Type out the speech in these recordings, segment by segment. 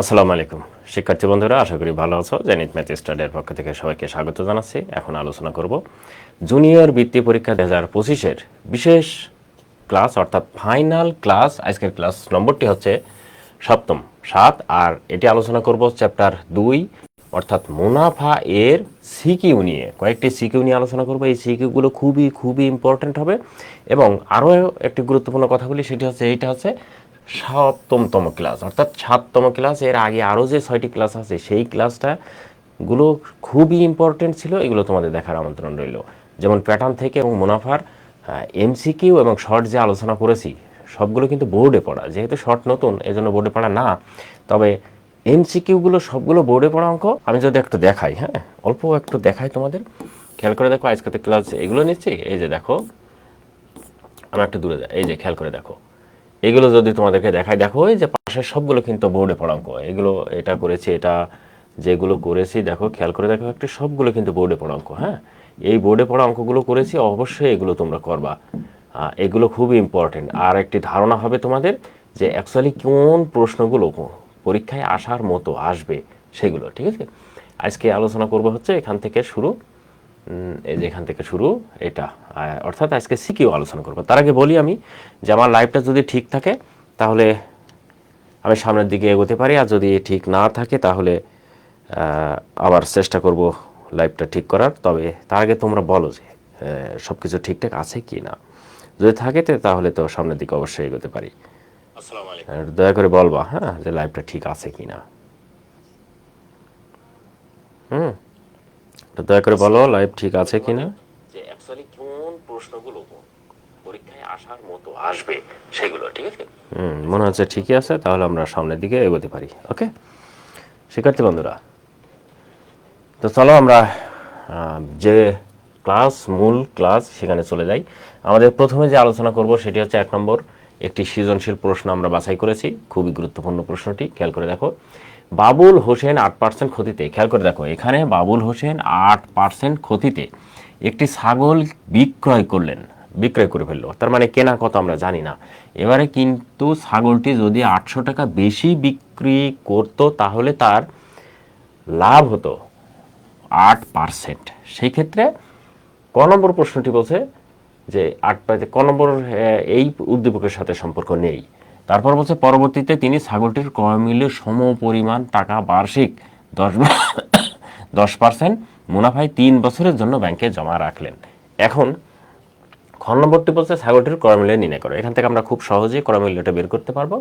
আসসালামু আলাইকুম শিক্ষার্থী বন্ধুরা, আশা করি ভালো আছো। জেনিথ ম্যাথ স্টাডির পক্ষ থেকে সবাইকে স্বাগত জানাচ্ছি। এখন আলোচনা করব জুনিয়র বৃত্তি পরীক্ষা 2025-এর বিশেষ ক্লাস অর্থাৎ ফাইনাল ক্লাস। আজকের ক্লাস নম্বরটি হচ্ছে সপ্তম 7, আর এটি আলোচনা করব চ্যাপ্টার 2 অর্থাৎ মুনাফা এর সিকিউ নিয়ে। কয়েকটি সিকিউ নিয়ে আলোচনা করব। এই সিকিউগুলো খুবই খুবই ইম্পর্ট্যান্ট হবে। এবং আরও একটি গুরুত্বপূর্ণ কথা বলি, সেটি হচ্ছে এইটা হচ্ছে সপ্তমতম ক্লাস অর্থাৎ 7তম ক্লাস। এর আগে আরও যে 6টি ক্লাস আছে সেই ক্লাসটাগুলো খুবই ইম্পর্টেন্ট ছিল। এগুলো তোমাদের দেখার আমন্ত্রণ রইল। যেমন প্যাটার্ন থেকে এবং মুনাফার এমসিকিউ এবং শর্ট যে আলোচনা করেছি সবগুলো কিন্তু বোর্ডে পড়া। যেহেতু শর্ট নতুন, এজন্য বোর্ডে পড়া না, তবে এমসিকিউগুলো সবগুলো বোর্ডে পড়া অঙ্ক। আমি যদি একটু দেখাই, হ্যাঁ অল্প একটু দেখাই তোমাদের, খেয়াল করে দেখো। আজকে তো ক্লাস এগুলো নিচ্ছি, এই যে দেখো আমি একটু দূরে যাই, এই যে খেয়াল করে দেখো। এগুলো যদি তোমাদেরকে দেখাই, দেখো এই যে পাশের সবগুলো কিন্তু বোর্ডে পড়া অঙ্ক। এগুলো এটা করেছি, এটা যেগুলো করেছি দেখো, খেয়াল করে দেখো একটু, সবগুলো কিন্তু বোর্ডে পড়া অঙ্ক। হ্যাঁ, এই বোর্ডে পড়া অঙ্কগুলো করেছি, অবশ্যই এগুলো তোমরা করবা। এগুলো খুবই ইম্পর্টেন্ট। আর একটি ধারণা হবে তোমাদের যে অ্যাকচুয়ালি কোন প্রশ্নগুলো পরীক্ষায় আসার মতো আসবে সেগুলো। ঠিক আছে, আজকে আলোচনা করব হচ্ছে এখান থেকে শুরু, এই যে এখান থেকে শুরু এটা, অর্থাৎ আজকে সিকিউ আলোচনা করবো। তার আগে বলি আমি যে আমার লাইফটা যদি ঠিক থাকে তাহলে আমি সামনের দিকে এগোতে পারি, আর যদি ঠিক না থাকে তাহলে আবার চেষ্টা করব লাইফটা ঠিক করার। তবে তার আগে তোমরা বলো যে সব কিছু ঠিকঠাক আছে কি না। যদি থাকে তাহলে তো সামনের দিকে অবশ্যই এগোতে পারি। দয়া করে বলবা, হ্যাঁ, যে লাইফটা ঠিক আছে কি না। দয়া করে বলো লাইফ ঠিক আছে কিনা, যে অ্যাকচুয়ালি কোন প্রশ্নগুলো পরীক্ষায় আসার মতো আসবে সেগুলো। ঠিক আছে, মনে হচ্ছে ঠিকই আছে, তাহলে আমরা সামনের দিকে এগোতে পারি। ওকে শিক্ষার্থী বন্ধুরা, তো চলো আমরা যে মূল ক্লাস সেখানে চলে যাই। আমাদের প্রথমে যে আলোচনা করব সেটি হচ্ছে 1 নম্বর একটি সৃজনশীল প্রশ্ন আমরা বাছাই করেছি। খুবই গুরুত্বপূর্ণ প্রশ্নটি, খেয়াল করে দেখো। বাবুল হোসেন 8% ক্ষতিতে, খেয়াল করে দেখো এখানে বাবুল হোসেন 8% ক্ষতিতে একটি ছাগল বিক্রয় করে ফেললো। তার মানে কেনা কত আমরা জানি না। এবারে কিন্তু ছাগলটি যদি 800 টাকা বেশি বিক্রি করতো তাহলে তার লাভ হতো 8%। সেই ক্ষেত্রে ক নম্বর প্রশ্নটি বলছে যে 8 ক নম্বর এই উদ্দীপকের সাথে সম্পর্ক নেই। তারপর বলছে পরবর্তীতে তিনি ছাগলটির ক্রয় মূল্যের সম পরিমাণ টাকা বার্ষিক 10% মুনাফায় 3 বছরের জন্য ব্যাংকে জমা রাখলেন। এখন খ নম্বরটি বলছে ছাগলটির ক্রয় মূল্য নির্ণয় করো। এখান থেকে আমরা খুব সহজেই ক্রয় মূল্যটা বের করতে পারবো।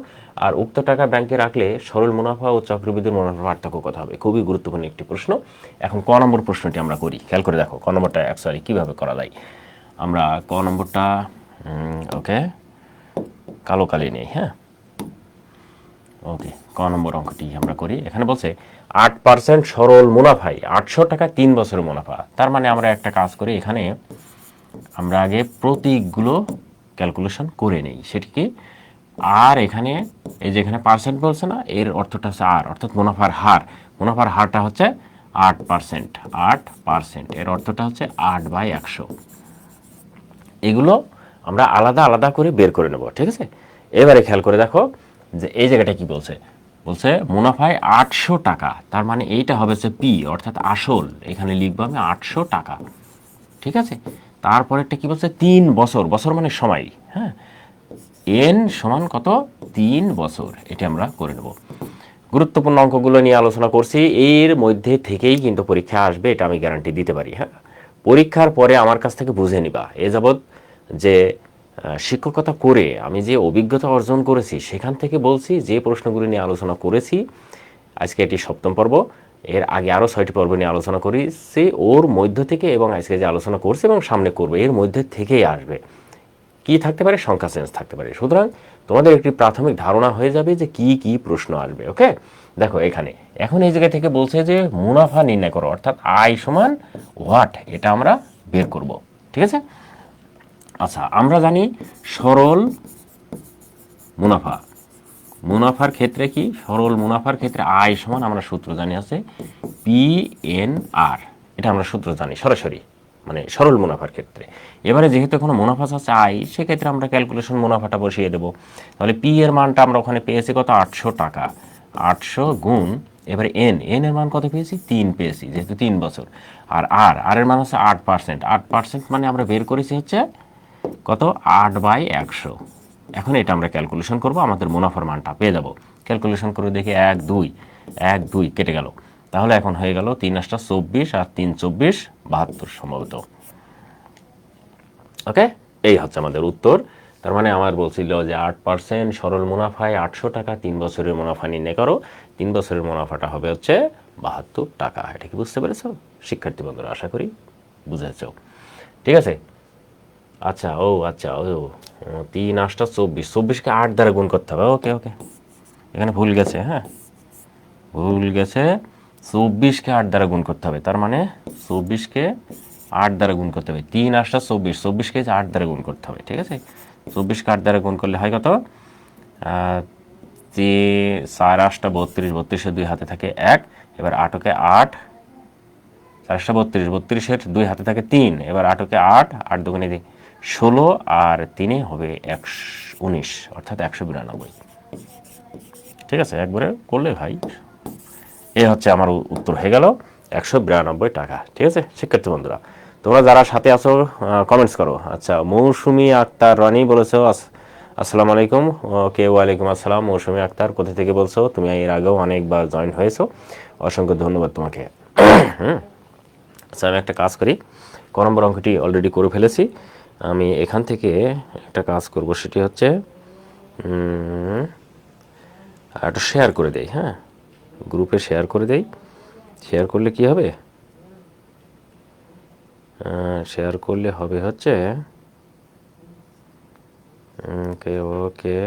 আর উক্ত টাকা ব্যাংকে রাখলে সরল মুনাফা ও চক্রবৃদ্ধি মুনাফার পার্থক্য কত হবে। খুবই গুরুত্বপূর্ণ একটি প্রশ্ন। এখন ক নম্বর প্রশ্নটি আমরা করি, খেয়াল করে দেখো ক নম্বরটা অ্যাকচুয়ালি কীভাবে করা যায়। আমরা ক নম্বরটা ওকে কালো কালি নেই, হ্যাঁ ওকে, ক নম্বর অঙ্কটি আমরা করি। এখানে বলছে 8% সরল মুনাফায় 800 টাকা 3 বছরের মুনাফা। তার মানে আমরা একটা কাজ করি, এখানে আমরা আগে প্রতীকগুলো ক্যালকুলেশন করে নেই। সেটি কি, আর এখানে এই যে এখানে পার্সেন্ট বলছে না, এর অর্থটা হচ্ছে আর, অর্থাৎ মুনাফার হার। মুনাফার হারটা হচ্ছে 8%। 8%, এর অর্থটা হচ্ছে 8/100। এগুলো আমরা আলাদা আলাদা করে বের করে নেব। ঠিক আছে, এবারে খেয়াল করে দেখো যে এই জায়গাটা কি বলছে। বলছে মুনাফায় 800 টাকা, তার মানে এইটা হবে হচ্ছে পি অর্থাৎ আসল। এখানে লিখবো আমি 800 টাকা। ঠিক আছে, তারপরেরটা কি বলছে 3 বছর, বছর মানে সময়, হ্যাঁ, এন সমান কত 3 বছর। এটা আমরা করে নেব। গুরুত্বপূর্ণ অঙ্কগুলো নিয়ে আলোচনা করছি, এর মধ্যে থেকেই কিন্তু পরীক্ষা আসবে, এটা আমি গ্যারান্টি দিতে পারি। হ্যাঁ, পরীক্ষার পরে আমার কাছ থেকে বুঝে নিবা। এ যাবৎ যে শিক্ষকতা করে আমি যে অভিজ্ঞতা অর্জন করেছি সেখান থেকে বলছি, যে প্রশ্নগুলো নিয়ে আলোচনা করেছি, আজকে এটি 7ম পর্ব, এর আগে আরও 6টি পর্ব নিয়ে আলোচনা করেছি, ওর মধ্য থেকে এবং আজকে যে আলোচনা করছি এবং সামনে করবো এর মধ্যে থেকেই আসবে। কি থাকতে পারে, সংখ্যা চেঞ্জ থাকতে পারে। সুতরাং তোমাদের একটি প্রাথমিক ধারণা হয়ে যাবে যে কি কি প্রশ্ন আসবে। ওকে দেখো এখানে এখন এই জায়গা থেকে বলছে যে মুনাফা নির্ণয় করো, অর্থাৎ আয় সমান হোয়াট, এটা আমরা বের করব। ঠিক আছে, আচ্ছা আমরা জানি সরল মুনাফা, মুনাফার ক্ষেত্রে কি, সরল মুনাফার ক্ষেত্রে আয় সমান আমরা সূত্র জানি আছে PNR। এটা আমরা সূত্র জানি সরাসরি, মানে সরল মুনাফার ক্ষেত্রে। এবারে যেহেতু কোনো মুনাফা আছে আয়, সেক্ষেত্রে আমরা ক্যালকুলেশন মুনাফাটা বসিয়ে দেবো। তাহলে পি এর মানটা আমরা ওখানে পেয়েছি কত 800 টাকা। 800 গুণ, এবারে এন এর মান কত পেয়েছি? 3 পেয়েছি, যেহেতু 3 বছর। আর আর এর মান হচ্ছে 8%। 8% মানে আমরা বের করেছি হচ্ছে কত? 8/100। এখন এটা আমরা ক্যালকুলেশন করব, আমাদের মুনাফার মানটা পেয়ে যাব। ক্যালকুলেশন করে দেখি 1 2 কেটে গেল। তাহলে এখন হয়ে গেল 3 8 24 আর 3 24 72 সম্ভবত। ওকে, এই হচ্ছে আমাদের উত্তর। তার মানে আমার বলছিল যে 8% সরল মুনাফায় 800 টাকা, 3 বছরের মুনাফা নির্ণয় করো। 3 বছরের মুনাফাটা হবে হচ্ছে 72 টাকা। এটা কি বুঝতে পেরেছ শিক্ষার্থী বন্ধুরা? আশা করি বুঝেছ। ঠিক আছে। আচ্ছা, আচ্ছা 3 8 24, 24কে 8 দ্বারা গুণ করতে হবে। ওকে ওকে, এখানে ভুল গেছে, হ্যাঁ ভুল গেছে। 24কে 8 দ্বারা গুণ করতে হবে। তার মানে 24কে 8 দ্বারা গুণ করতে হবে। 3 8 24, 24কে 8 দ্বারা গুণ করতে হবে। ঠিক আছে, 24কে 8 দ্বারা গুণ করলে হয় কত? 4 8 32, 32-এর 2 হাতে থাকে 1। এবার 8কে 8, 4 32, 32-এর 2 হাতে থাকে 3। এবার 8কে 8, 8 দুগুণে 16 আর 3 হবে 19, অর্থাৎ 192। ঠিক আছে, একবারে করলে ভাই এ হচ্ছে আমার উত্তর হয়ে গেল 192 টাকা। ঠিক আছে শিক্ষার্থী বন্ধুরা, তোমরা যারা সাথে আছো কমেন্টস করো। আচ্ছা, মৌসুমী আক্তার রনি বলেছো আসসালামু আলাইকুম। ওকে, ওয়ালাইকুম আসসালাম। মৌসুমী আক্তার কোথা থেকে বলছো? তুমি এর আগেও অনেকবার জয়েন হয়েছো, অসংখ্য ধন্যবাদ তোমাকে। আচ্ছা, আমি একটা কাজ করি, ক নম্বর অঙ্কটি অলরেডি করে ফেলেছি। আমি এখান থেকে একটা কাজ করব, সেটি হচ্ছে একটা শেয়ার করে দেই। হ্যাঁ, গ্রুপে শেয়ার করে দেই। শেয়ার করলে কি হবে? শেয়ার করলে হবে হচ্ছে ওকে ওকে,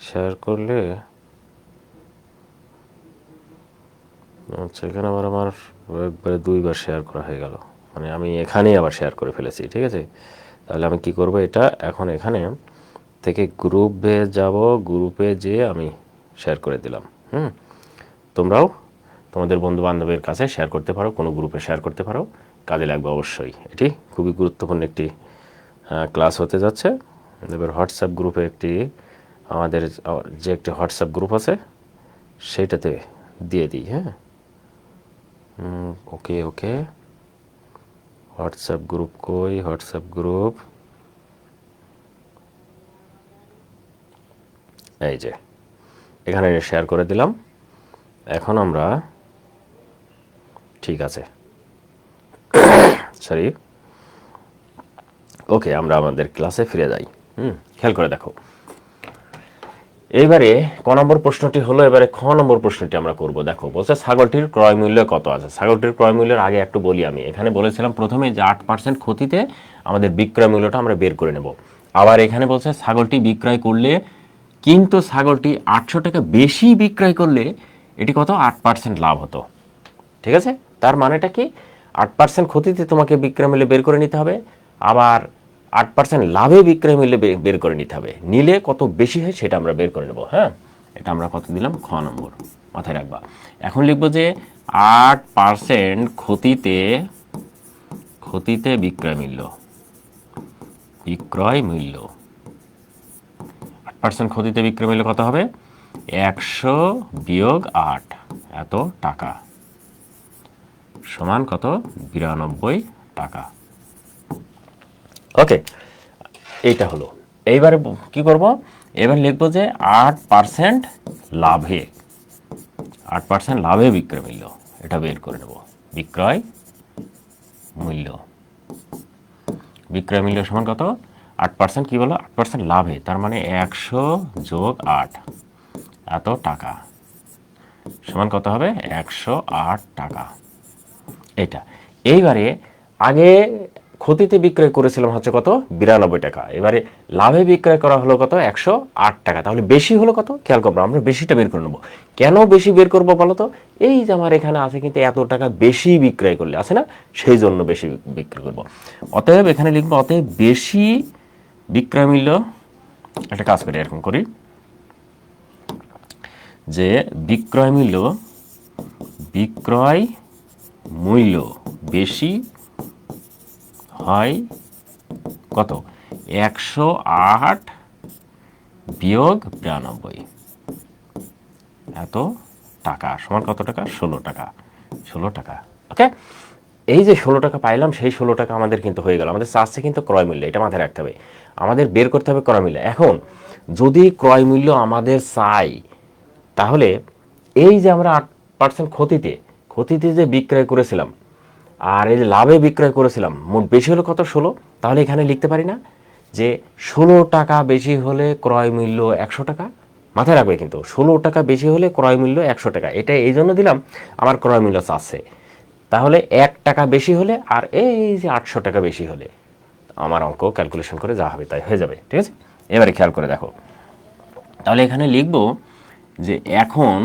শেয়ার করলে আচ্ছা, এখানে আমার একবারে 2বার শেয়ার করা হয়ে গেল, মানে আমি এখানেই আবার শেয়ার করে ফেলেছি। ঠিক আছে, তাহলে আমি কি করব, এটা এখন এখানে থেকে গ্রুপে যাব, গ্রুপে যেয়ে আমি শেয়ার করে দিলাম। তোমরাও তোমাদের বন্ধু বান্ধবের কাছে শেয়ার করতে পারো, কোনো গ্রুপে শেয়ার করতে পারো, কাজে লাগবে অবশ্যই। এটি খুবই গুরুত্বপূর্ণ একটি ক্লাস হতে যাচ্ছে। এবার হোয়াটসঅ্যাপ গ্রুপে আমাদের যে একটি হোয়াটসঅ্যাপ গ্রুপ আছে সেইটাতে দিয়ে দিই। হ্যাঁ, ওকে ওকে, হোয়াটসঅ্যাপ গ্রুপ কই? হোয়াটসঅ্যাপ গ্রুপ এই যে এখানে শেয়ার করে দিলাম। এখন আমরা, ঠিক আছে সরি, ওকে, আমরা আমাদের ক্লাসে ফিরে যাই। খেয়াল করে দেখো, এইবারে ক নম্বর প্রশ্নটি হলো, এবারে খ নম্বর প্রশ্নটি আমরা করব। দেখো বলছে ছাগলটির ক্রয় মূল্য কত আছে। ছাগলটির ক্রয় মূল্যের আগে একটু বলি, আমি এখানে বলেছিলাম প্রথমে যে 8% ক্ষতিতে আমাদের বিক্রয় মূল্যটা আমরা বের করে নেব। আবার এখানে বলছে ছাগলটি বিক্রয় করলে, কিন্তু ছাগলটি 800 টাকা বেশি বিক্রয় করলে এটি কত? 8% লাভ হতো। ঠিক আছে, তার মানেটা কি? 8% ক্ষতিতে তোমাকে বিক্রয় মূল্য বের করে নিতে হবে, আবার 8% লাভে বিক্রয় মূল্য বের করে নিতে হবে। নিলে কত বেশি হয় সেটা আমরা বের করে নেব। হ্যাঁ, এটা আমরা কত দিলাম? খ নম্বর, মাথায় রাখবা। এখন লিখবো যে 8% ক্ষতিতে বিক্রয় মূল্য, 8% ক্ষতিতে বিক্রয় মূল্য কত হবে? 100 বিয়োগ 8, এত টাকা, সমান কত? 92 টাকা। ওকে, এইটা হলো। এইবারে কি করব? এবার লিখবো যে 8% লাভে, 8% লাভে বিক্রয় মূল্য, এটা বের করে নেব। বিক্রয় মূল্য সমান কত? 8% কি বলো? 8% লাভে, তার মানে 100 যোগ 8, এত টাকা, সমান কত হবে? 108 টাকা। এটা এইবারে আগে ক্ষতিতে বিক্রয় করেছিলাম হচ্ছে কত? 92 টাকা। এবারে লাভে বিক্রয় করা হলো কত? 108 টাকা। তাহলে বেশি হলো কত? খেয়াল করবো, আমরা বেশিটা বের করে নেবো। কেন বেশি বের করবো বলো তো? এই যে আমার এখানে আছে কিন্তু এত টাকা বেশি বিক্রয় করলে আছে না, সেই জন্য বেশি বিক্রয় করবো। অতএব এখানে লিখবো অতএব বেশি বিক্রয় মূল্য। একটা কাজ করি, এরকম করি যে বিক্রয় মূল্য বেশি হয় কত? 108 বিয়োগ 92। এত টাকা সমান কত টাকা? 16 টাকা। 16 টাকা। ওকে, এই যে 16 টাকা পাইলাম, সেই 16 টাকা আমাদের কিন্তু হয়ে গেল। আমাদের চাচ্ছে কিন্তু ক্রয় মূল্য, এটা মাথায় রাখতে হবে। আমাদের বের করতে হবে ক্রয় মূল্য। এখন যদি ক্রয় মূল্য আমাদের চাই, তাহলে এই যে আমরা 8% ক্ষতিতে যে বিক্রয় করেছিলাম, আর এই যে লাভে বিক্রয় করেছিলাম, মোট বেশি হলো কত? 16। তাহলে এখানে লিখতে পারি না যে 16 টাকা বেশি হলে ক্রয় মূল্য 100 টাকা? মাথায় রাখবে কিন্তু 16 টাকা বেশি হলে ক্রয় মূল্য 100 টাকা। এটা এই জন্য দিলাম, আমার ক্রয় মূল্য চাচ্ছে। তাহলে 1 টাকা বেশি হলে আর এই যে 800 টাকা বেশি হলে আমার অঙ্ক ক্যালকুলেশন করে যা হবে তাই হয়ে যাবে। ঠিক আছে, এবারে খেয়াল করে দেখো। তাহলে এখানে লিখব যে এখন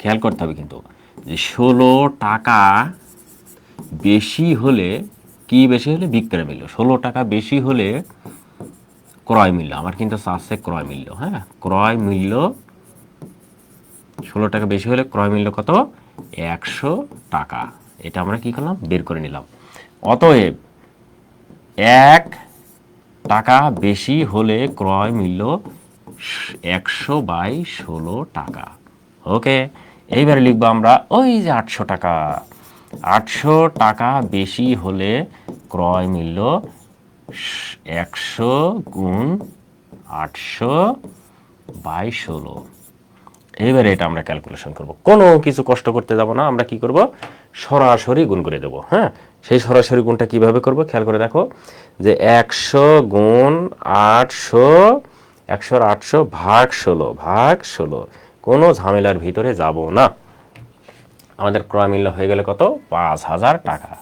খেয়াল করতে হবে কিন্তু যে 16 টাকা বেশি হলে, কি বেশি হলে? বিক্রয় মূল্য। 16 টাকা বেশি হলে ক্রয় মূল্য, আমার কিন্তু চাচ্ছে ক্রয় মূল্য। হ্যাঁ, ক্রয় মূল্য 16 টাকা বেশি হলে ক্রয় মূল্য কত? 100 টাকা। এটা আমরা কি করলাম? বের করে নিলাম। অতএব 1 টাকা বেশি হলে ক্রয় মূল্য 100/16 টাকা। ওকে, এইবারে লিখবো আমরা ওই যে 800 টাকা। 800 টাকা বেশি হলে ক্রয় মূল্য 100 গুণ 800/16। এইবারে এটা আমরা ক্যালকুলেশন করব, কোনো কিছু কষ্ট করতে যাব না। আমরা কি করব? সরাসরি গুণ করে দেব। হ্যাঁ, সেই সরাসরি গুণটা কিভাবে করব খেয়াল করে দেখো। যে 100 গুণ 800, 800 ভাগ 16, কোনো ঝামেলার ভিতরে যাব না। আমাদের ক্রয় মূল্য হয়ে গেলে কত? 5000 টাকা।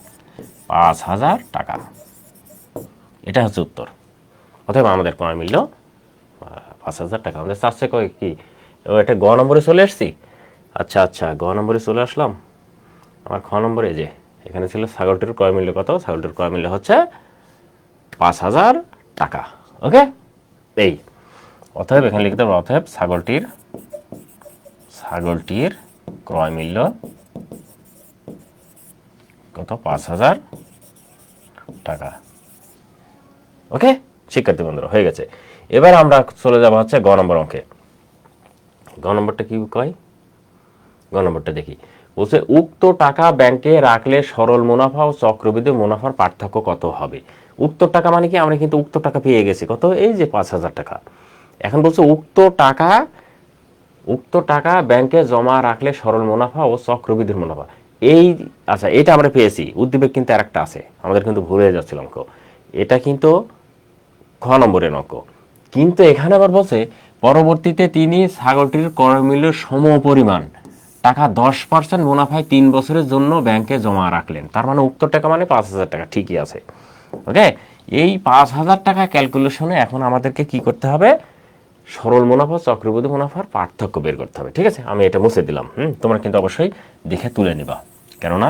5000 টাকা, এটা হচ্ছে উত্তর। অথবা আমাদের ক্রয় মূল্য 5000 টাকা। আমাদের চাচ্ছে কি? এটা গ নম্বরে চলে আসছি। আচ্ছা, গ নম্বরে চলে আসলাম। আমার খ নম্বরে যে এখানে ছিল ছাগলটির ক্রয় মূল্য কত? ছাগলটির ক্রয় মূল্য হচ্ছে 5000 টাকা। ওকে, এই অতএব এখানে লিখতে হবে অতএব ছাগলটির ক্রয় মূল্য কত? 5000 টাকা। ওকে, শিক্ষার্থী বন্ধুরা হয়ে গেছে। এবার আমরা চলে যাব হচ্ছে গ নম্বর অঙ্কে। গ নম্বরটা কি কয়? গ নম্বরটা দেখি। বলছে উক্ত টাকা ব্যাংকে রাখলে সরল মুনাফা ও চক্রবৃদ্ধি মুনাফার পার্থক্য কত হবে? উক্ত টাকা মানে কি? আমরা কিন্তু উক্ত টাকা পেয়ে গেছি কত? এই যে 5000 টাকা। এখন বলছে উক্ত টাকা ব্যাংকে জমা রাখলে সরল মুনাফা ও চক্রবৃদ্ধির মুনাফা। এই আচ্ছা, এটা আমরা পেয়েছি। উদ্দীপক কিন্তু আরেকটা আছে, আমাদের কিন্তু ভুলে যাচ্ছিল অঙ্ক। এটা কিন্তু খ নম্বরের অঙ্ক। কিন্তু এখানে আবার বলছে পরবর্তীতে তিনি ছাগলটির ক্রয় মূল্যের সমপরিমাণ টাকা 10% মুনাফায় 3 বছরের জন্য ব্যাংকে জমা রাখলেন। তার মানে উক্ত টাকা মানে 5000 টাকা। ঠিকই আছে। ওকে, এই 5000 টাকা ক্যালকুলেশনে এখন আমাদেরকে কি করতে হবে? সরল মুনাফা চক্রবৃদ্ধি মুনাফার পার্থক্য বের করতে হবে। ঠিক আছে, আমি এটা মুছে দিলাম। তোমরা কিন্তু অবশ্যই দেখে তুলে নিবা, কেননা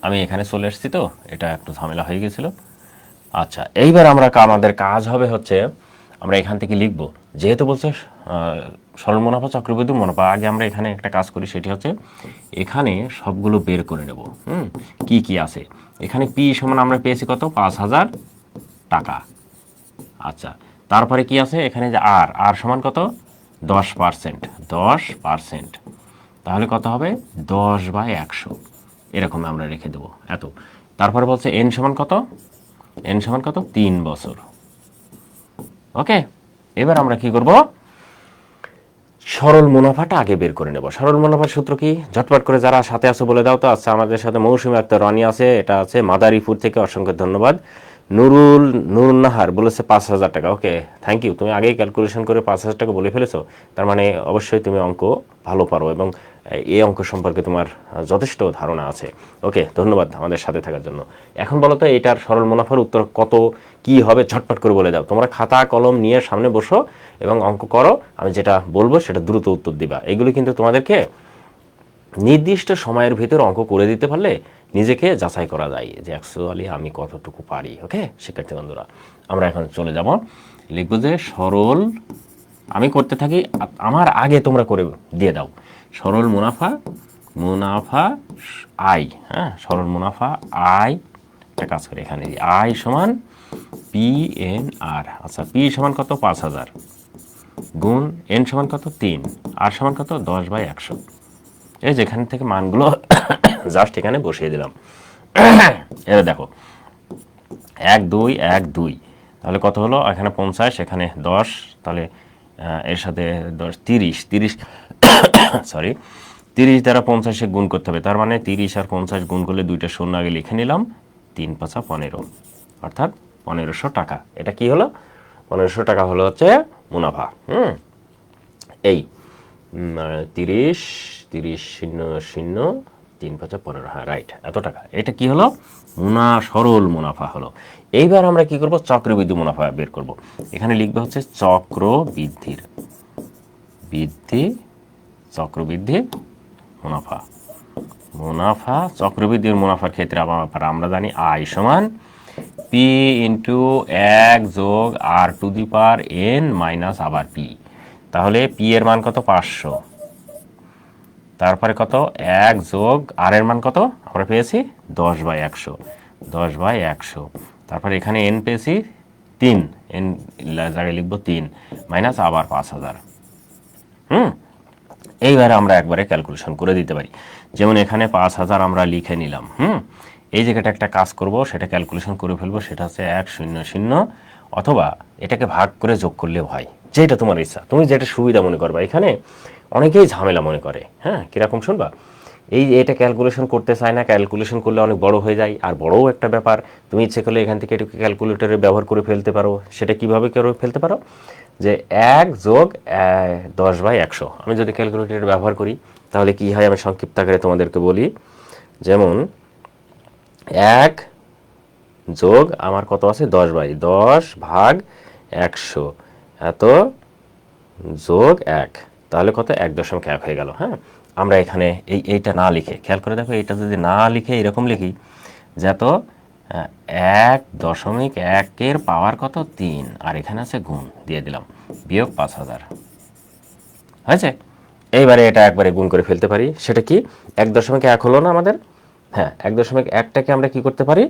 আমি এখানে চলে এসেছি তো এটা একটু ঝামেলা হয়ে গেছিল। আচ্ছা, এইবার আমাদের কাজ হবে হচ্ছে আমরা এখান থেকে লিখব। যেহেতু বলছে সরল মুনাফা চক্রবৃদ্ধি মুনাফা, আগে আমরা এখানে একটা কাজ করি, সেটি হচ্ছে এখানে সবগুলো বের করে নেব। কি কি আছে এখানে? পি সমান আমরা পেয়েছি কত? 5000 টাকা। আচ্ছা, তারপরে কি আছে এখানে? যে আর সমান কত? 10%। 10%, তাহলে কত হবে? 10/100, এরকম আমরা রেখে দেবো এত। তারপরে বলছে এন সমান কত? এন সমান কত? 3 বছর। ওকে, এবার আমরা কি করব? সরল মুনাফাটা আগে বের করে নেব। সরল মুনাফার সূত্র কি? ঝটপট করে যারা সাথে আছে বলে দাও তো। আচ্ছা, আমাদের সাথে মৌসুমী আক্তার রানী আছে, এটা আছে মাদারীপুর থেকে, অসংখ্য ধন্যবাদ। নুরুন্নাহার বলেছে 5000 টাকা। ওকে, থ্যাংক ইউ। তুমি আগেই ক্যালকুলেশন করে 5000 টাকা বলে ফেলেছো, তার মানে অবশ্যই তুমি অঙ্ক ভালো পারো এবং এই অঙ্ক সম্পর্কে তোমার যথেষ্ট ধারণা আছে। ওকে, ধন্যবাদ আমাদের সাথে থাকার জন্য। এখন বলো তো এটার সরল মুনাফার উত্তর কত কি হবে? ঝটপট করে বলে দাও। তোমরা খাতা কলম নিয়ে সামনে বসো এবং অঙ্ক করো। আমি যেটা বলবো সেটা দ্রুত উত্তর দিবা। এগুলো কিন্তু তোমাদেরকে নির্দিষ্ট সময়ের ভিতর অঙ্ক করে দিতে পারলে নিজেকে যাচাই করা যায় যে অ্যাকচুয়ালি আমি কতটুকু পারি। ওকে, শিক্ষার্থী বন্ধুরা, আমরা এখন চলে যাব। লিখবো যে সরল, আমি করতে থাকি, আমার আগে তোমরা করে দিয়ে দাও। সরল মুনাফা আই। হ্যাঁ, সরল মুনাফা আই, একটা কাজ করি এখানে, আই সমান পি এন আর। আচ্ছা, পি সমান কত? 5000। গুণ n সমান কত 3, r সমান কত 10/100। এই যেখান থেকে মানগুলো জাস্ট এখানে বসিয়ে দিলাম। এবার দেখো 1 2 1 2, তাহলে কত হলো, এখানে 50, এখানে 10, তাহলে এর সাথে 10 30 সরি 30 দ্বারা 50 গুণ করতে হবে, তার মানে 30 আর 50 গুণ করলে দুইটা শূন্য আগে লিখে নিলাম, 3 5 15, অর্থাৎ 1500 টাকা। এটা কি হলো, 1500 টাকা হলো হচ্ছে মুনাফা। এই 30 30 0 0 3 5 15, হ্যাঁ রাইট, এত টাকা। এটা কি হলো, সরল মুনাফা হলো। এইবার আমরা কি করব, চক্রবৃদ্ধি মুনাফা বের করব। এখানে লিখবে হচ্ছে চক্রবৃদ্ধি মুনাফা। চক্রবৃদ্ধির মুনাফার ক্ষেত্রে আমরা জানি আই সমান পি ইন্টু 1 যোগ r to the power n minus আবার পি। তাহলে পি এর মান কত 500, তারপরে কত 1 যোগ আর এর মান কত আমরা পেয়েছি 10/100, তারপরে এখানে n পেয়েছি 3, n জায়গায় লিখবো 3 মাইনাস আবার 5000। এইবারে আমরা একবারে ক্যালকুলেশন করে দিতে পারি। যেমন এখানে 5000 আমরা লিখে নিলাম। এই জায়গাটা একটা কাজ করব, সেটা ক্যালকুলেশন করে ফেলবো, সেটা হচ্ছে 100, অথবা এটাকে ভাগ করে যোগ করলেও হয়, যেটা তোমার ইচ্ছা, তুমি যেটা সুবিধা মনে করবা। এখানে অনেকেই ঝামেলা মনে করে, হ্যাঁ কিরকম শুনবা, এটা ক্যালকুলেশন করতে চায় না, ক্যালকুলেশন করলে অনেক বড় হয়ে যায়, আর বড়ও একটা ব্যাপার। তুমি ইচ্ছে করলে এখান থেকে এটাকে ক্যালকুলেটরে ব্যবহার করে ফেলতে পারো। সেটা কিভাবে করে ফেলতে পারো, যে 1 যোগ 10/100, আমি যদি ক্যালকুলেটর ব্যবহার করি তাহলে কি হয়, আমি সংক্ষিপ্ত আকারে তোমাদেরকে বলি। যেমন 1 যোগ আমার কত আছে 10/10/100, এত যোগ 1, তাহলে কত 1.1 হয়ে গেল। হ্যাঁ, আমরা এখানে এইটা না লিখে, খেয়াল করে দেখো, এইটা যদি না লিখে এরকম লিখি, যত 1.1 পাওয়ার কত 3, আর এখানে আছে গুণ দিয়ে দিলাম, বিয়োগ 5000 হয়েছে। এইবারে এটা একবারে গুণ করে ফেলতে পারি। সেটা কি 1.1 হলো না আমাদের, হ্যাঁ 1.1টাকে আমরা কি করতে পারি,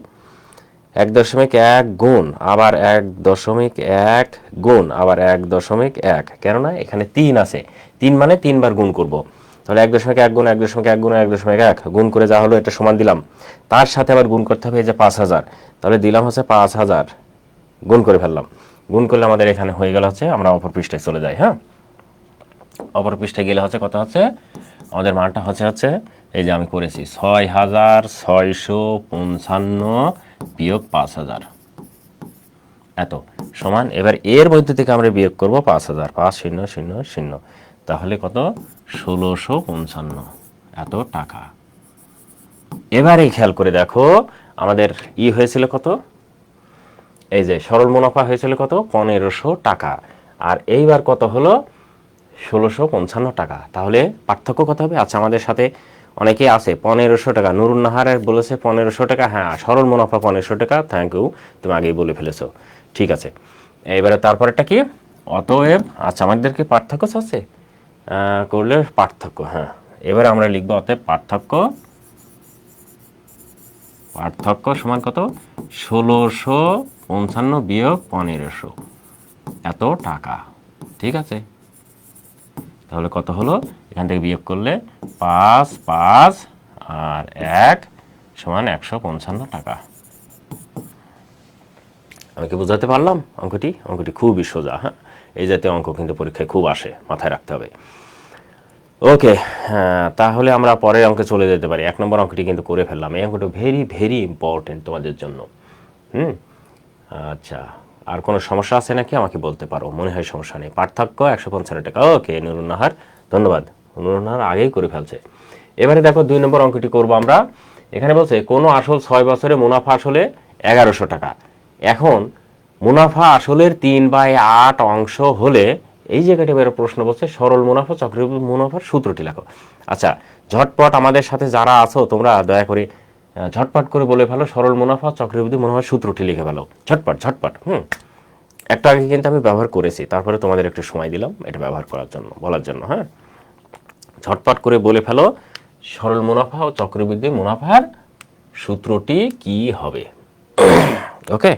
1.1 গুণ আবার 1.1 গুণ আবার 1.1, কেননা এখানে 3 আছে, 3 মানে 3 বার গুণ করব। তাহলে 1.1 গুণ 1.1 গুণ 1.1 গুণ করে যা হলো এটা সমান দিলাম, তার সাথে আবার গুণ করতে হবে এই যে 5000, তাহলে দিলাম হচ্ছে 5000, গুণ করে ফেললাম। গুণ করলে আমাদের এখানে হয়ে গেল হচ্ছে, আমরা অপর পৃষ্ঠায় চলে যাই। হ্যাঁ, অপর পৃষ্ঠায় গেলে হচ্ছে কত হচ্ছে, আমাদের মানটা হচ্ছে এই যে আমি করেছি 6655 বিয়োগ 5000, এত সমান। এবার এর মধ্যে থেকে আমরা বিয়োগ করব 5000, 5000, তাহলে কত 1655, এত টাকা। এবারে খেয়াল করে দেখো, আমাদের হয়েছিল কত, এই যে সরল মুনাফা হয়েছিল কত 1500 টাকা, আর এইবার কত হলো 1655 টাকা। তাহলে পার্থক্য কত হবে? আচ্ছা, আমাদের সাথে অনেকেই আছে 1500 টাকা, নুরুন নাহার বলেছে 1500 টাকা, হ্যাঁ সরল মুনাফা 1500 টাকা, থ্যাংক ইউ, তুমি আগেই বলে ফেলেছো, ঠিক আছে। এবারে তারপরেটা কি, অতএব, আচ্ছা আমাদের কি পার্থক্য আছে করলে পার্থক্য, হ্যাঁ এবারে আমরা লিখবো অতএব পার্থক্য সমান কত 1655 বিয়োগ 1500, এত টাকা, ঠিক আছে। তাহলে কত হলো, এখান থেকে বিয়োগ করলে 5 5 আর 1 সমান 155 টাকা। আমি কি বোঝাতে পারলাম অঙ্কটি খুবই সোজা। হ্যাঁ, এই জাতীয় অঙ্ক কিন্তু পরীক্ষায় খুব আসে, মাথায় রাখতে হবে। ওকে, হ্যাঁ তাহলে আমরা পরের অঙ্কে চলে যেতে পারি। 1 নম্বর অঙ্কটি কিন্তু করে ফেললাম। এই অঙ্কটা ভেরি ভেরি ইম্পর্টেন্ট তোমাদের জন্য। আচ্ছা, আর কোনো সমস্যা আছে নাকি আমাকে বলতে পারো, মনে হয় সমস্যা নেই। পার্থক্য 155 টাকা। ওকে নুরুন নাহার, ধন্যবাদ। নুরুন নাহার আগেই করে ফেলছে। এবারে দেখো 2 নম্বর অঙ্কটি করব আমরা। এখানে বলছে কোনো আসল 6 বছরে মুনাফা আসলে 1100 টাকা। এখন মুনাফা আসলের 3/8 অংশ হলে, এই জায়গাটা এবার প্রশ্ন বলছে সরল মুনাফা চক্রবৃদ্ধি মুনাফার সূত্রটি লেখো। আচ্ছা, ঝটপট আমাদের সাথে যারা আছো তোমরা দয়া করে ঝটপট করে বলে ফেলো, সরল মুনাফা চক্রবৃদ্ধি মুনাফার সূত্রটি লিখে ফেলো, ঝটপট। একটা আগে কিন্তু আমি ব্যবহার করেছি, তারপরে তোমাদের একটু সময় দিলাম এটা ব্যবহার করার জন্য, বলার জন্য। হ্যাঁ, ঝটপট করে বলে ফেলো, সরল মুনাফা ও চক্রবৃদ্ধি মুনাফার সূত্রটি কি হবে। ওকে,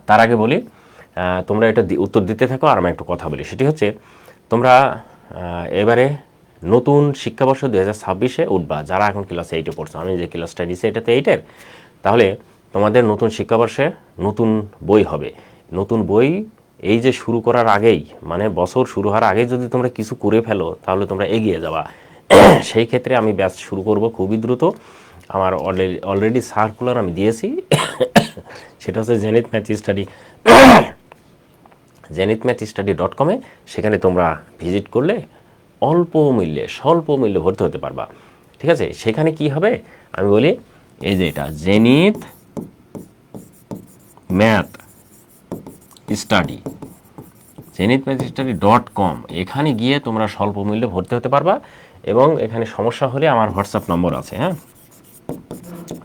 তার আগে বলি, তোমরা এটা উত্তর দিতে থাকো আর আমি একটু কথা বলি। সেটি হচ্ছে তোমরা এবারে নতুন শিক্ষাবর্ষ 2026-এ উঠবা, যারা এখন ক্লাস 8-এ পড়ছো। আমি যে ক্লাসটা নিচ্ছি এটাতে 8-এর, তাহলে তোমাদের নতুন শিক্ষাবর্ষে নতুন বই হবে। নতুন বই এই যে শুরু করার আগেই, মানে বছর শুরু হওয়ার আগেই যদি তোমরা কিছু করে ফেলো তাহলে তোমরা এগিয়ে যাবা। সেই ক্ষেত্রে আমি ব্যাচ শুরু করব খুবই দ্রুত। আমার অলরেডি সার্কুলার আমি দিয়েছি। সেটা হচ্ছে zenithmathstudy.com-এ। সেখানে তোমরা ভিজিট করলে অল্প মূল্যে, স্বল্প মূল্যে ভর্তি হতে পারবা। ঠিক আছে, সেখানে কি হবে আমি বলি, এই যে এটা জেনিথ ম্যাথ স্টাডি, zenithmathstudy.com, এখানে গিয়ে তোমরা স্বল্প মূল্যে ভর্তি হতে পারবা। এবং এখানে সমস্যা হলে আমার হোয়াটসঅ্যাপ নম্বর আছে, হ্যাঁ,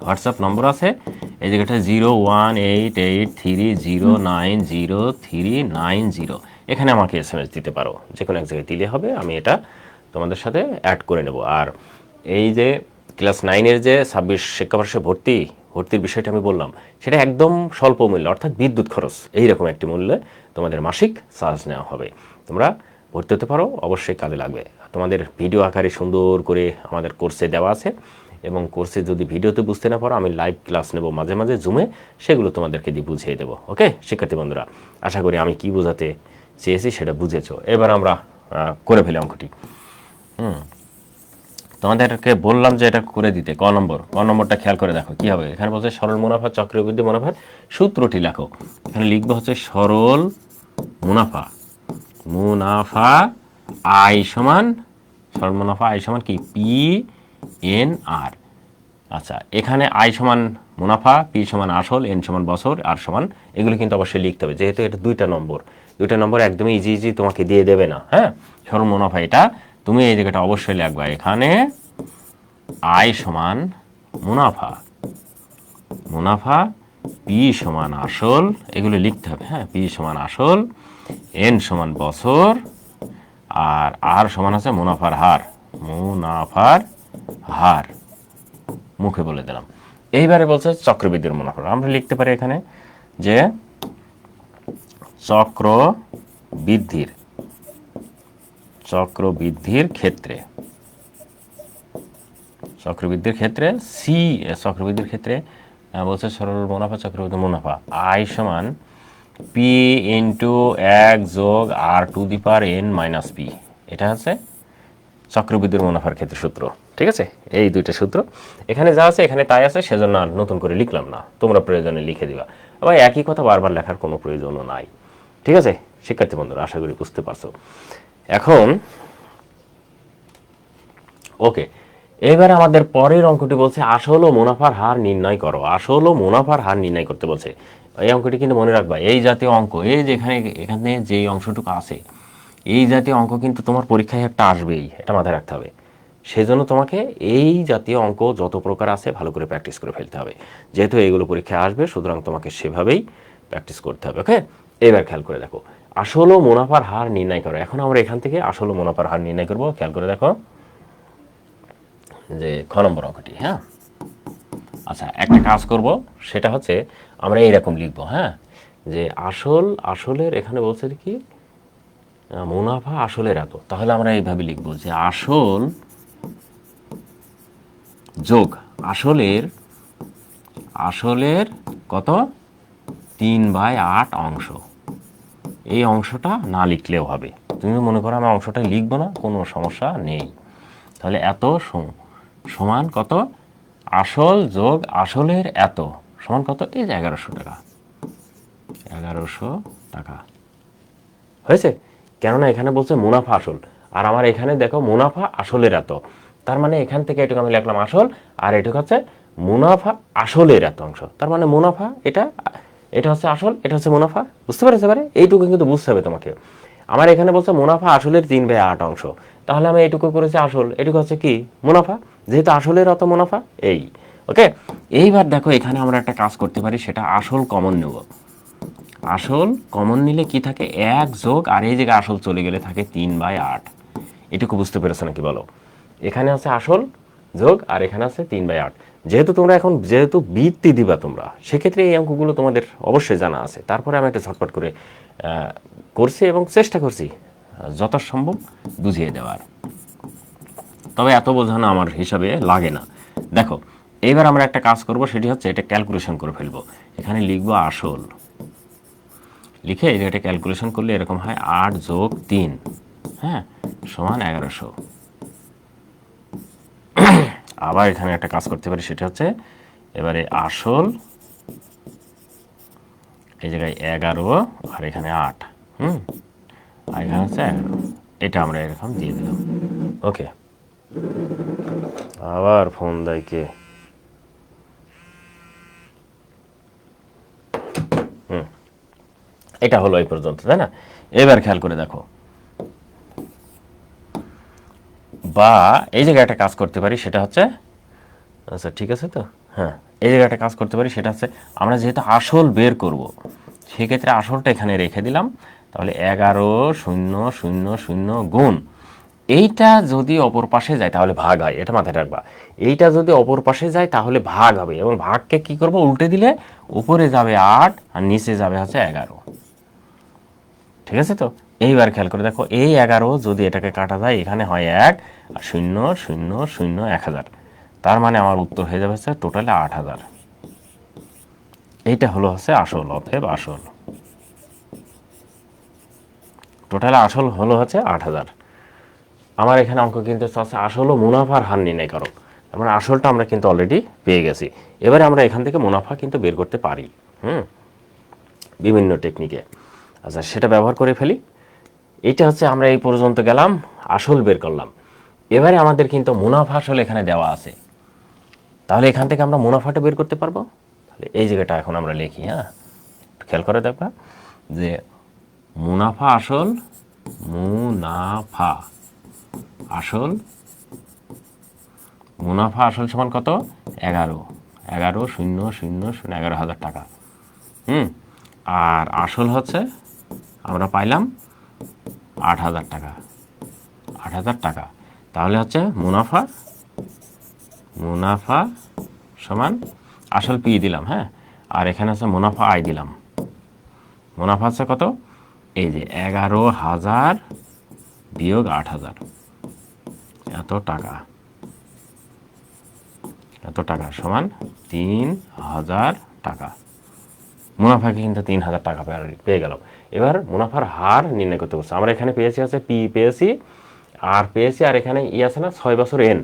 হোয়াটসঅ্যাপ নম্বর আছে। এই জায়গাটা 018830903990, এখানে আমাকে SMS দিতে পারো, যে কোনো এক জায়গায় দিলে হবে, আমি এটা তোমাদের সাথে অ্যাড করে নেব। আর এই যে ক্লাস 9-এর যে 26 শিক্ষাবর্ষে ভর্তির বিষয়টা আমি বললাম, সেটা একদম স্বল্প মূল্য, অর্থাৎ বিদ্যুৎ খরচ এইরকম একটি মূল্যে তোমাদের মাসিক চার্জ নেওয়া হবে। তোমরা ভর্তি হতে পারো, অবশ্যই কাজে লাগবে। তোমাদের ভিডিও আকারে সুন্দর করে আমাদের কোর্সে দেওয়া আছে, এবং কোর্সে যদি ভিডিওতে বুঝতে না পারো, আমি লাইভ ক্লাস নেব মাঝে মাঝে জুমে, সেগুলো তোমাদেরকে দিয়ে বুঝিয়ে দেবো। ওকে শিক্ষার্থী বন্ধুরা, আশা করি আমি কি বোঝাতে চেয়েছি সেটা বুঝেছো। এবার আমরা করে ফেলি অঙ্কটি। তোমাদেরকে বললাম যে এটা করে দিতে। ক নম্বরটা খেয়াল করে দেখো কি হবে। এখানে বলছে সরল মুনাফা চক্রবৃদ্ধি মুনাফার সূত্রটি লেখো। এখানে লিখবো হচ্ছে সরল মুনাফা আই সমান, সরল মুনাফা আই সমান কি, PNR। আচ্ছা, এখানে আই সমান মুনাফা, পি সমান আসল, এন সমান বছর, আর সমান, এগুলো কিন্তু অবশ্যই লিখতে হবে, যেহেতু এটা দুইটা নম্বর একদমই ইজি তোমাকে দিয়ে দেবে না। হ্যাঁ, সরল মুনাফা এটা তুমি এই জায়গাটা অবশ্যই লিখবা। এখানে আই সমান মুনাফা, পি সমান আসল, এগুলো লিখতে হবে। হ্যাঁ, পি সমান আসল, এন সমান বছর, আর সমান আছে মুনাফার হার। মুখে বলে দিলাম। এইবারে বলছে চক্রবৃদ্ধির মুনাফা। আমরা লিখতে পারি এখানে যে চক্রবৃদ্ধির ক্ষেত্রে বলছে সরল মুনাফা চক্রবৃদ্ধি মুনাফা আই সমান পি ইন্টু 1 যোগ r⁻n - p। এটা হচ্ছে চক্রবৃদ্ধির মুনাফার ক্ষেত্রে সূত্র। ঠিক আছে, এই দুইটা সূত্র এখানে যা আছে এখানে তাই আছে, সেজন্য আর নতুন করে লিখলাম না, তোমরা প্রয়োজনে লিখে দিবা। আবার একই কথা বারবার লেখার কোনো প্রয়োজনও নাই। ঠিক আছে শিক্ষার্থী বন্ধুরা, আশা করি বুঝতে পারছো। এখন ওকে, এবারে আমাদের পরের অঙ্কটি বলছে আসল ও মুনাফার হার নির্ণয় করো। আসল ও মুনাফার হার নির্ণয় করতে বলছে। এই অঙ্কটি কিন্তু মনে রাখবা, এই জাতীয় অঙ্ক, এই যে এখানে যে অংশটুকু আছে, এই জাতীয় অঙ্ক কিন্তু তোমার পরীক্ষায় একটা আসবেই, এটা মাথায় রাখতে হবে। সেজন্য তোমাকে এই জাতীয় অঙ্ক যত প্রকার আছে ভালো করে প্র্যাকটিস করে ফেলতে হবে, যেহেতু এইগুলো পরীক্ষায় আসবে, সুতরাং তোমাকে সেভাবেই প্র্যাকটিস করতে হবে। ওকে, এবার খেয়াল করে দেখো, আসল ও মুনাফার হার নির্ণয় করো। এখন আমরা এখান থেকে আসল ও মুনাফার হার নির্ণয় করবো। খেয়াল করে দেখো যে খ নম্বর অঙ্কটি। হ্যাঁ, আচ্ছা, একটা কাজ করব, সেটা হচ্ছে আমরা এইরকম লিখবো। হ্যাঁ, যে আসলের এখানে বলছে কি, মুনাফা আসলের এত, তাহলে আমরা এইভাবে লিখবো যে আসল যোগ আসলের কত, 3/8 অংশ। এই অংশটা না লিখলেও হবে, তুমি মনে করো আমি অংশটা লিখবো না, কোনো সমস্যা নেই। তাহলে এত সমান কত, আসল যোগ আসলের এত সমান কত, এই যে 1100 টাকা। 1100 টাকা হয়েছে, কেননা এখানে বলছে মুনাফা আসল, আর আমার এখানে দেখো মুনাফা আসলের এত, তার মানে এখান থেকে এটুকু আমি লিখলাম আসল, আর এটুকু হচ্ছে মুনাফা আসলের এত অংশ। তার মানে মুনাফা এটা হচ্ছে আসল, এটা হচ্ছে মুনাফা। বুঝতে পেরেছে? এবারে এইটুকু কিন্তু বুঝতে হবে তোমাকে। আমার এখানে বলছে মুনাফা আসলের 3/8 অংশ, তাহলে আমি এইটুকু করেছি আসল, এটুকু হচ্ছে কি মুনাফা, যেহেতু আসলের অত মুনাফা এই। ওকে, এইবার দেখো এখানে আমরা একটা কাজ করতে পারি, সেটা আসল কমন নেব। আসল কমন নিলে কি থাকে, 1 যোগ, আর এই জায়গায় আসল চলে গেলে থাকে 3/8। এটুকু বুঝতে পেরেছো নাকি বলো? এখানে আছে আসল যোগ, আর এখানে আছে 3/8। যেহেতু বৃত্তি দিবা তোমরা, সেক্ষেত্রে এই অঙ্কগুলো তোমাদের অবশ্যই জানা আছে। তারপরে আমি একটা ঝটপট করে করছি এবং চেষ্টা করছি যথাসম্ভব বুঝিয়ে দেওয়ার। তবে এত বোঝানো আমার হিসাবে লাগে না। দেখো, এইবার আমরা একটা কাজ করব, সেটি হচ্ছে এটা ক্যালকুলেশন করে ফেলবো। এখানে লিখবো আসল, লিখে এটা ক্যালকুলেশন করলে এরকম হয় 8 যোগ 3, হ্যাঁ, সমান 1100। আবার এখানে একটা কাজ করতে পারি, সেটা হচ্ছে এবারে আসল এই জায়গায় 11 আর এখানে 8, আর এখানে হচ্ছে 11। এটা আমরা এরকম দিয়ে দিলাম। ওকে, আবার ফোন দেয় কে? এটা হলো এই পর্যন্ত, তাই না? এবার খেয়াল করে দেখো, বা এই জায়গায় একটা কাজ করতে পারি, সেটা হচ্ছে, আচ্ছা ঠিক আছে তো, হ্যাঁ, এই জায়গায় একটা কাজ করতে পারি, সেটা হচ্ছে আমরা যেহেতু আসল বের করব, সেক্ষেত্রে আসলটা এখানে রেখে দিলাম। তাহলে 11,000 গুণ এইটা যদি অপর পাশে যায় তাহলে ভাগ হয়, এটা মাথায় রাখবা। এইটা যদি অপর পাশে যায় তাহলে ভাগ হবে, এবং ভাগকে কি করব, উল্টে দিলে উপরে যাবে 8 আর নিচে যাবে হচ্ছে 11। ঠিক আছে তো? এইবার খেয়াল করে দেখো, এই 11 যদি এটাকে কাটা যায়, এখানে হয় 1 আর 0,0,0, 1000। তার মানে আমার উত্তর হয়ে যাবে হচ্ছে টোটালে 8000। এইটা হলো হচ্ছে আসল, অতএব আসল টোটালে আসল হলো হচ্ছে 8000। আমার এখানে অঙ্ক কিন্তু আছে আসল ও মুনাফার হার নির্ণয় করো। মানে আসলটা আমরা কিন্তু অলরেডি পেয়ে গেছি। এবারে আমরা এখান থেকে মুনাফা কিন্তু বের করতে পারি, বিভিন্ন টেকনিকে। আচ্ছা, সেটা ব্যবহার করে ফেলি। এইটা হচ্ছে আমরা এই পর্যন্ত গেলাম, আসল বের করলাম। এবারে আমাদের কিন্তু মুনাফা আসল এখানে দেওয়া আছে, তাহলে এখান থেকে আমরা মুনাফাটা বের করতে পারবো। তাহলে এই জায়গাটা এখন আমরা লিখি, হ্যাঁ, খেয়াল করে দেখবা যে মুনাফা আসল, মুনাফা আসল, মুনাফা আসল সমান কত? 11,000 টাকা। আর আসল হচ্ছে আমরা পাইলাম 8,000 টাকা, 8,000 টাকা। তাহলে হচ্ছে মুনাফা, মুনাফা সমান আসল পি দিলাম, হ্যাঁ, আর এখানে হচ্ছে মুনাফা আই দিলাম। মুনাফা হচ্ছে কত? এই যে 11,000 বিয়োগ 8,000, এত টাকা, এত টাকা সমান 3,000 টাকা। মুনাফাকে কিন্তু 3,000 টাকা পেয়ে গেল। এবার মুনাফার হার নির্ণয় করতে বলছে। আমরা এখানে পেয়েছি হচ্ছে পি পেয়েছি, আর পেয়েছি, আর এখানে ই আছে না 6 বছর এন,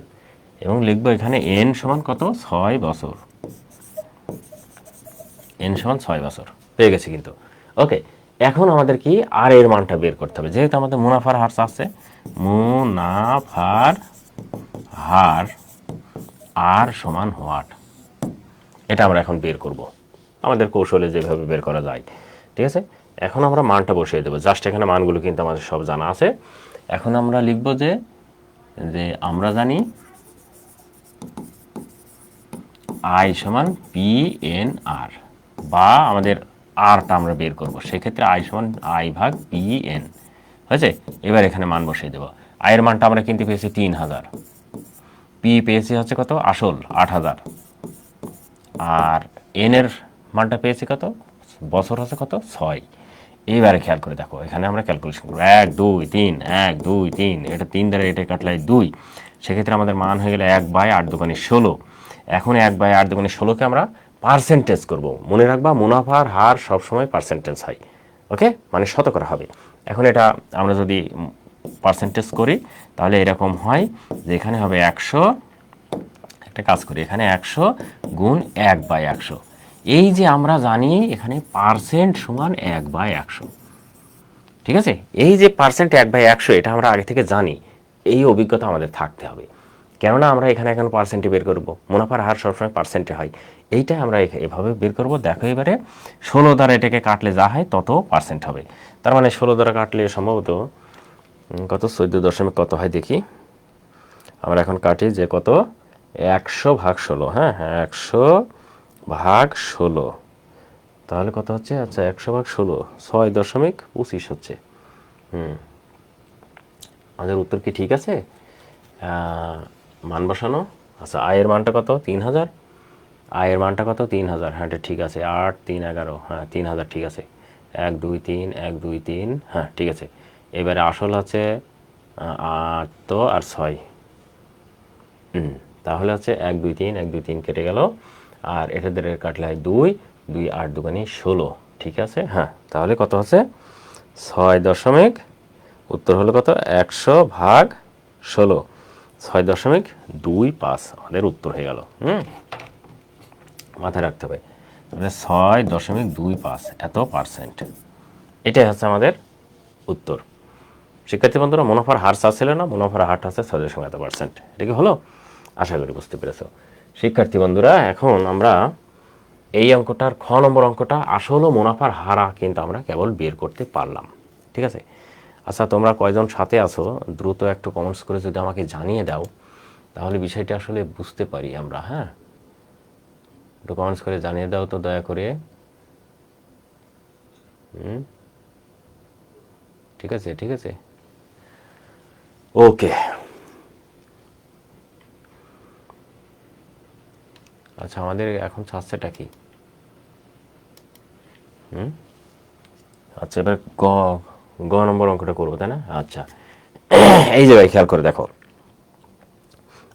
এবং লিখবো এখানে এন সমান কত? 6 বছর। এন সমান 6 বছর পেয়ে গেছি কিন্তু। ওকে, এখন আমাদের কি আর এর মানটা বের করতে হবে, যেহেতু আমাদের মুনাফার হার চাচ্ছে। মুনাফার হার আর সমান হোয়াট, এটা আমরা এখন বের করব আমাদের কৌশলে যেভাবে বের করা যায়। ঠিক আছে, এখন আমরা মানটা বসিয়ে দেবো। জাস্ট এখানে মানগুলো কিন্তু আমাদের সব জানা আছে। এখন আমরা লিখব যে যে আমরা জানি আই সমান পি এন আর, বা আমাদের আরটা আমরা বের করব, সেক্ষেত্রে আই সমান আই ভাগ পি এন হয়েছে। এবার এখানে মান বসিয়ে দেবো। আয়ের মানটা আমরা কিন্তু পেয়েছি 3,000, পি পেয়েছি হচ্ছে কত? আসল 8,000, আর এন এর মানটা পেয়েছি কত? বছর হচ্ছে কত? 6। এইবারে খেয়াল করে দেখো, এখানে আমরা ক্যালকুলেশন করবো 1 2 3, 1 2 3, এটা 3 দ্বারা এটা কাটলে 2, সেক্ষেত্রে আমাদের মান হয়ে গেলে 1/8 এখন 1/8 আমরা পার্সেন্টেজ করব। মনে রাখবা, মুনাফার হার সবসময় পার্সেন্টেজ হয়, ওকে, মানে শতকরা হবে। এখন এটা আমরা যদি পার্সেন্টেজ করি তাহলে এরকম হয় যে এখানে হবে 100, একটা কাজ করি, এখানে 100 গুণ 1/100। এই যে আমরা জানি এখানে পার্সেন্ট সমান 1/100, ঠিক আছে। এই যে পার্সেন্ট 1/100, এটা আমরা আগে থেকে জানি, এই অভিজ্ঞতা আমাদের থাকতে হবে। কেননা আমরা এখানে এখন পার্সেন্টে বের করব, মুনাফার হার সবসময় পার্সেন্টে হয়, এইটা আমরা এভাবে বের করব। দেখো এবারে 16 দ্বারা এটাকে কাটলে যা হয় তত পার্সেন্ট হবে। তার মানে 16 দ্বারা কাটলে সম্ভবত কত, 14 কত হয় দেখি। আমরা এখন কাটি যে কত, 100/16, হ্যাঁ হ্যাঁ, 100/16, তাহলে কত হচ্ছে? আচ্ছা, 100/16 6.25 হচ্ছে। আমাদের উত্তর কি ঠিক আছে? মান বসানো। আচ্ছা, আয়ের মানটা কত? 3,000, আয়ের মানটা কত 3000, হ্যাঁ এটা ঠিক আছে, 8 3 11, হ্যাঁ 3000 ঠিক আছে, 1 2 3 1 2 3, হ্যাঁ ঠিক আছে। এবারে আসল আছে 8 তো আর 6, তাহলে হচ্ছে 1 2 3 1 2 3 কেটে গেল, আর এটা দিয়ে কাটলে হয় 2 2 8 2 16, ঠিক আছে। হ্যাঁ তাহলে কত আছে 6 দশমিক, উত্তর হলো কত 100/16, 6.25 আমাদের উত্তর হয়ে গেল। মাথায় রাখতে হবে, তাহলে 6.25 এত পার্সেন্ট, এটাই হচ্ছে আমাদের উত্তর। শিক্ষার্থী বন্ধুরা, মুনাফার হার চাচ্ছিল না, মুনাফার হারটা আছে 6.1%। এটা কি হলো? আশা করি বুঝতে পেরেছ। শিক্ষার্থী বন্ধুরা, এখন আমরা এই অঙ্কটার খ নম্বর অঙ্কটা আসলে মুনাফার হারা কিন্তু আমরা কেবল বের করতে পারলাম, ঠিক আছে। আচ্ছা, তোমরা কয়জন সাথে আছো দ্রুত একটু কমেন্টস করে যদি আমাকে জানিয়ে দাও, তাহলে বিষয়টা আসলে বুঝতে পারি আমরা। হ্যাঁ, একটু কমেন্টস করে জানিয়ে দাও তো দয়া করে। ঠিক আছে, ঠিক আছে, ওকে। আচ্ছা, আমাদের এখন চাচ্ছেটা কি? আচ্ছা, এবার গ নম্বর অঙ্কটা করবো, তাই না? আচ্ছা, এই যে ভাই খেয়াল করে দেখো,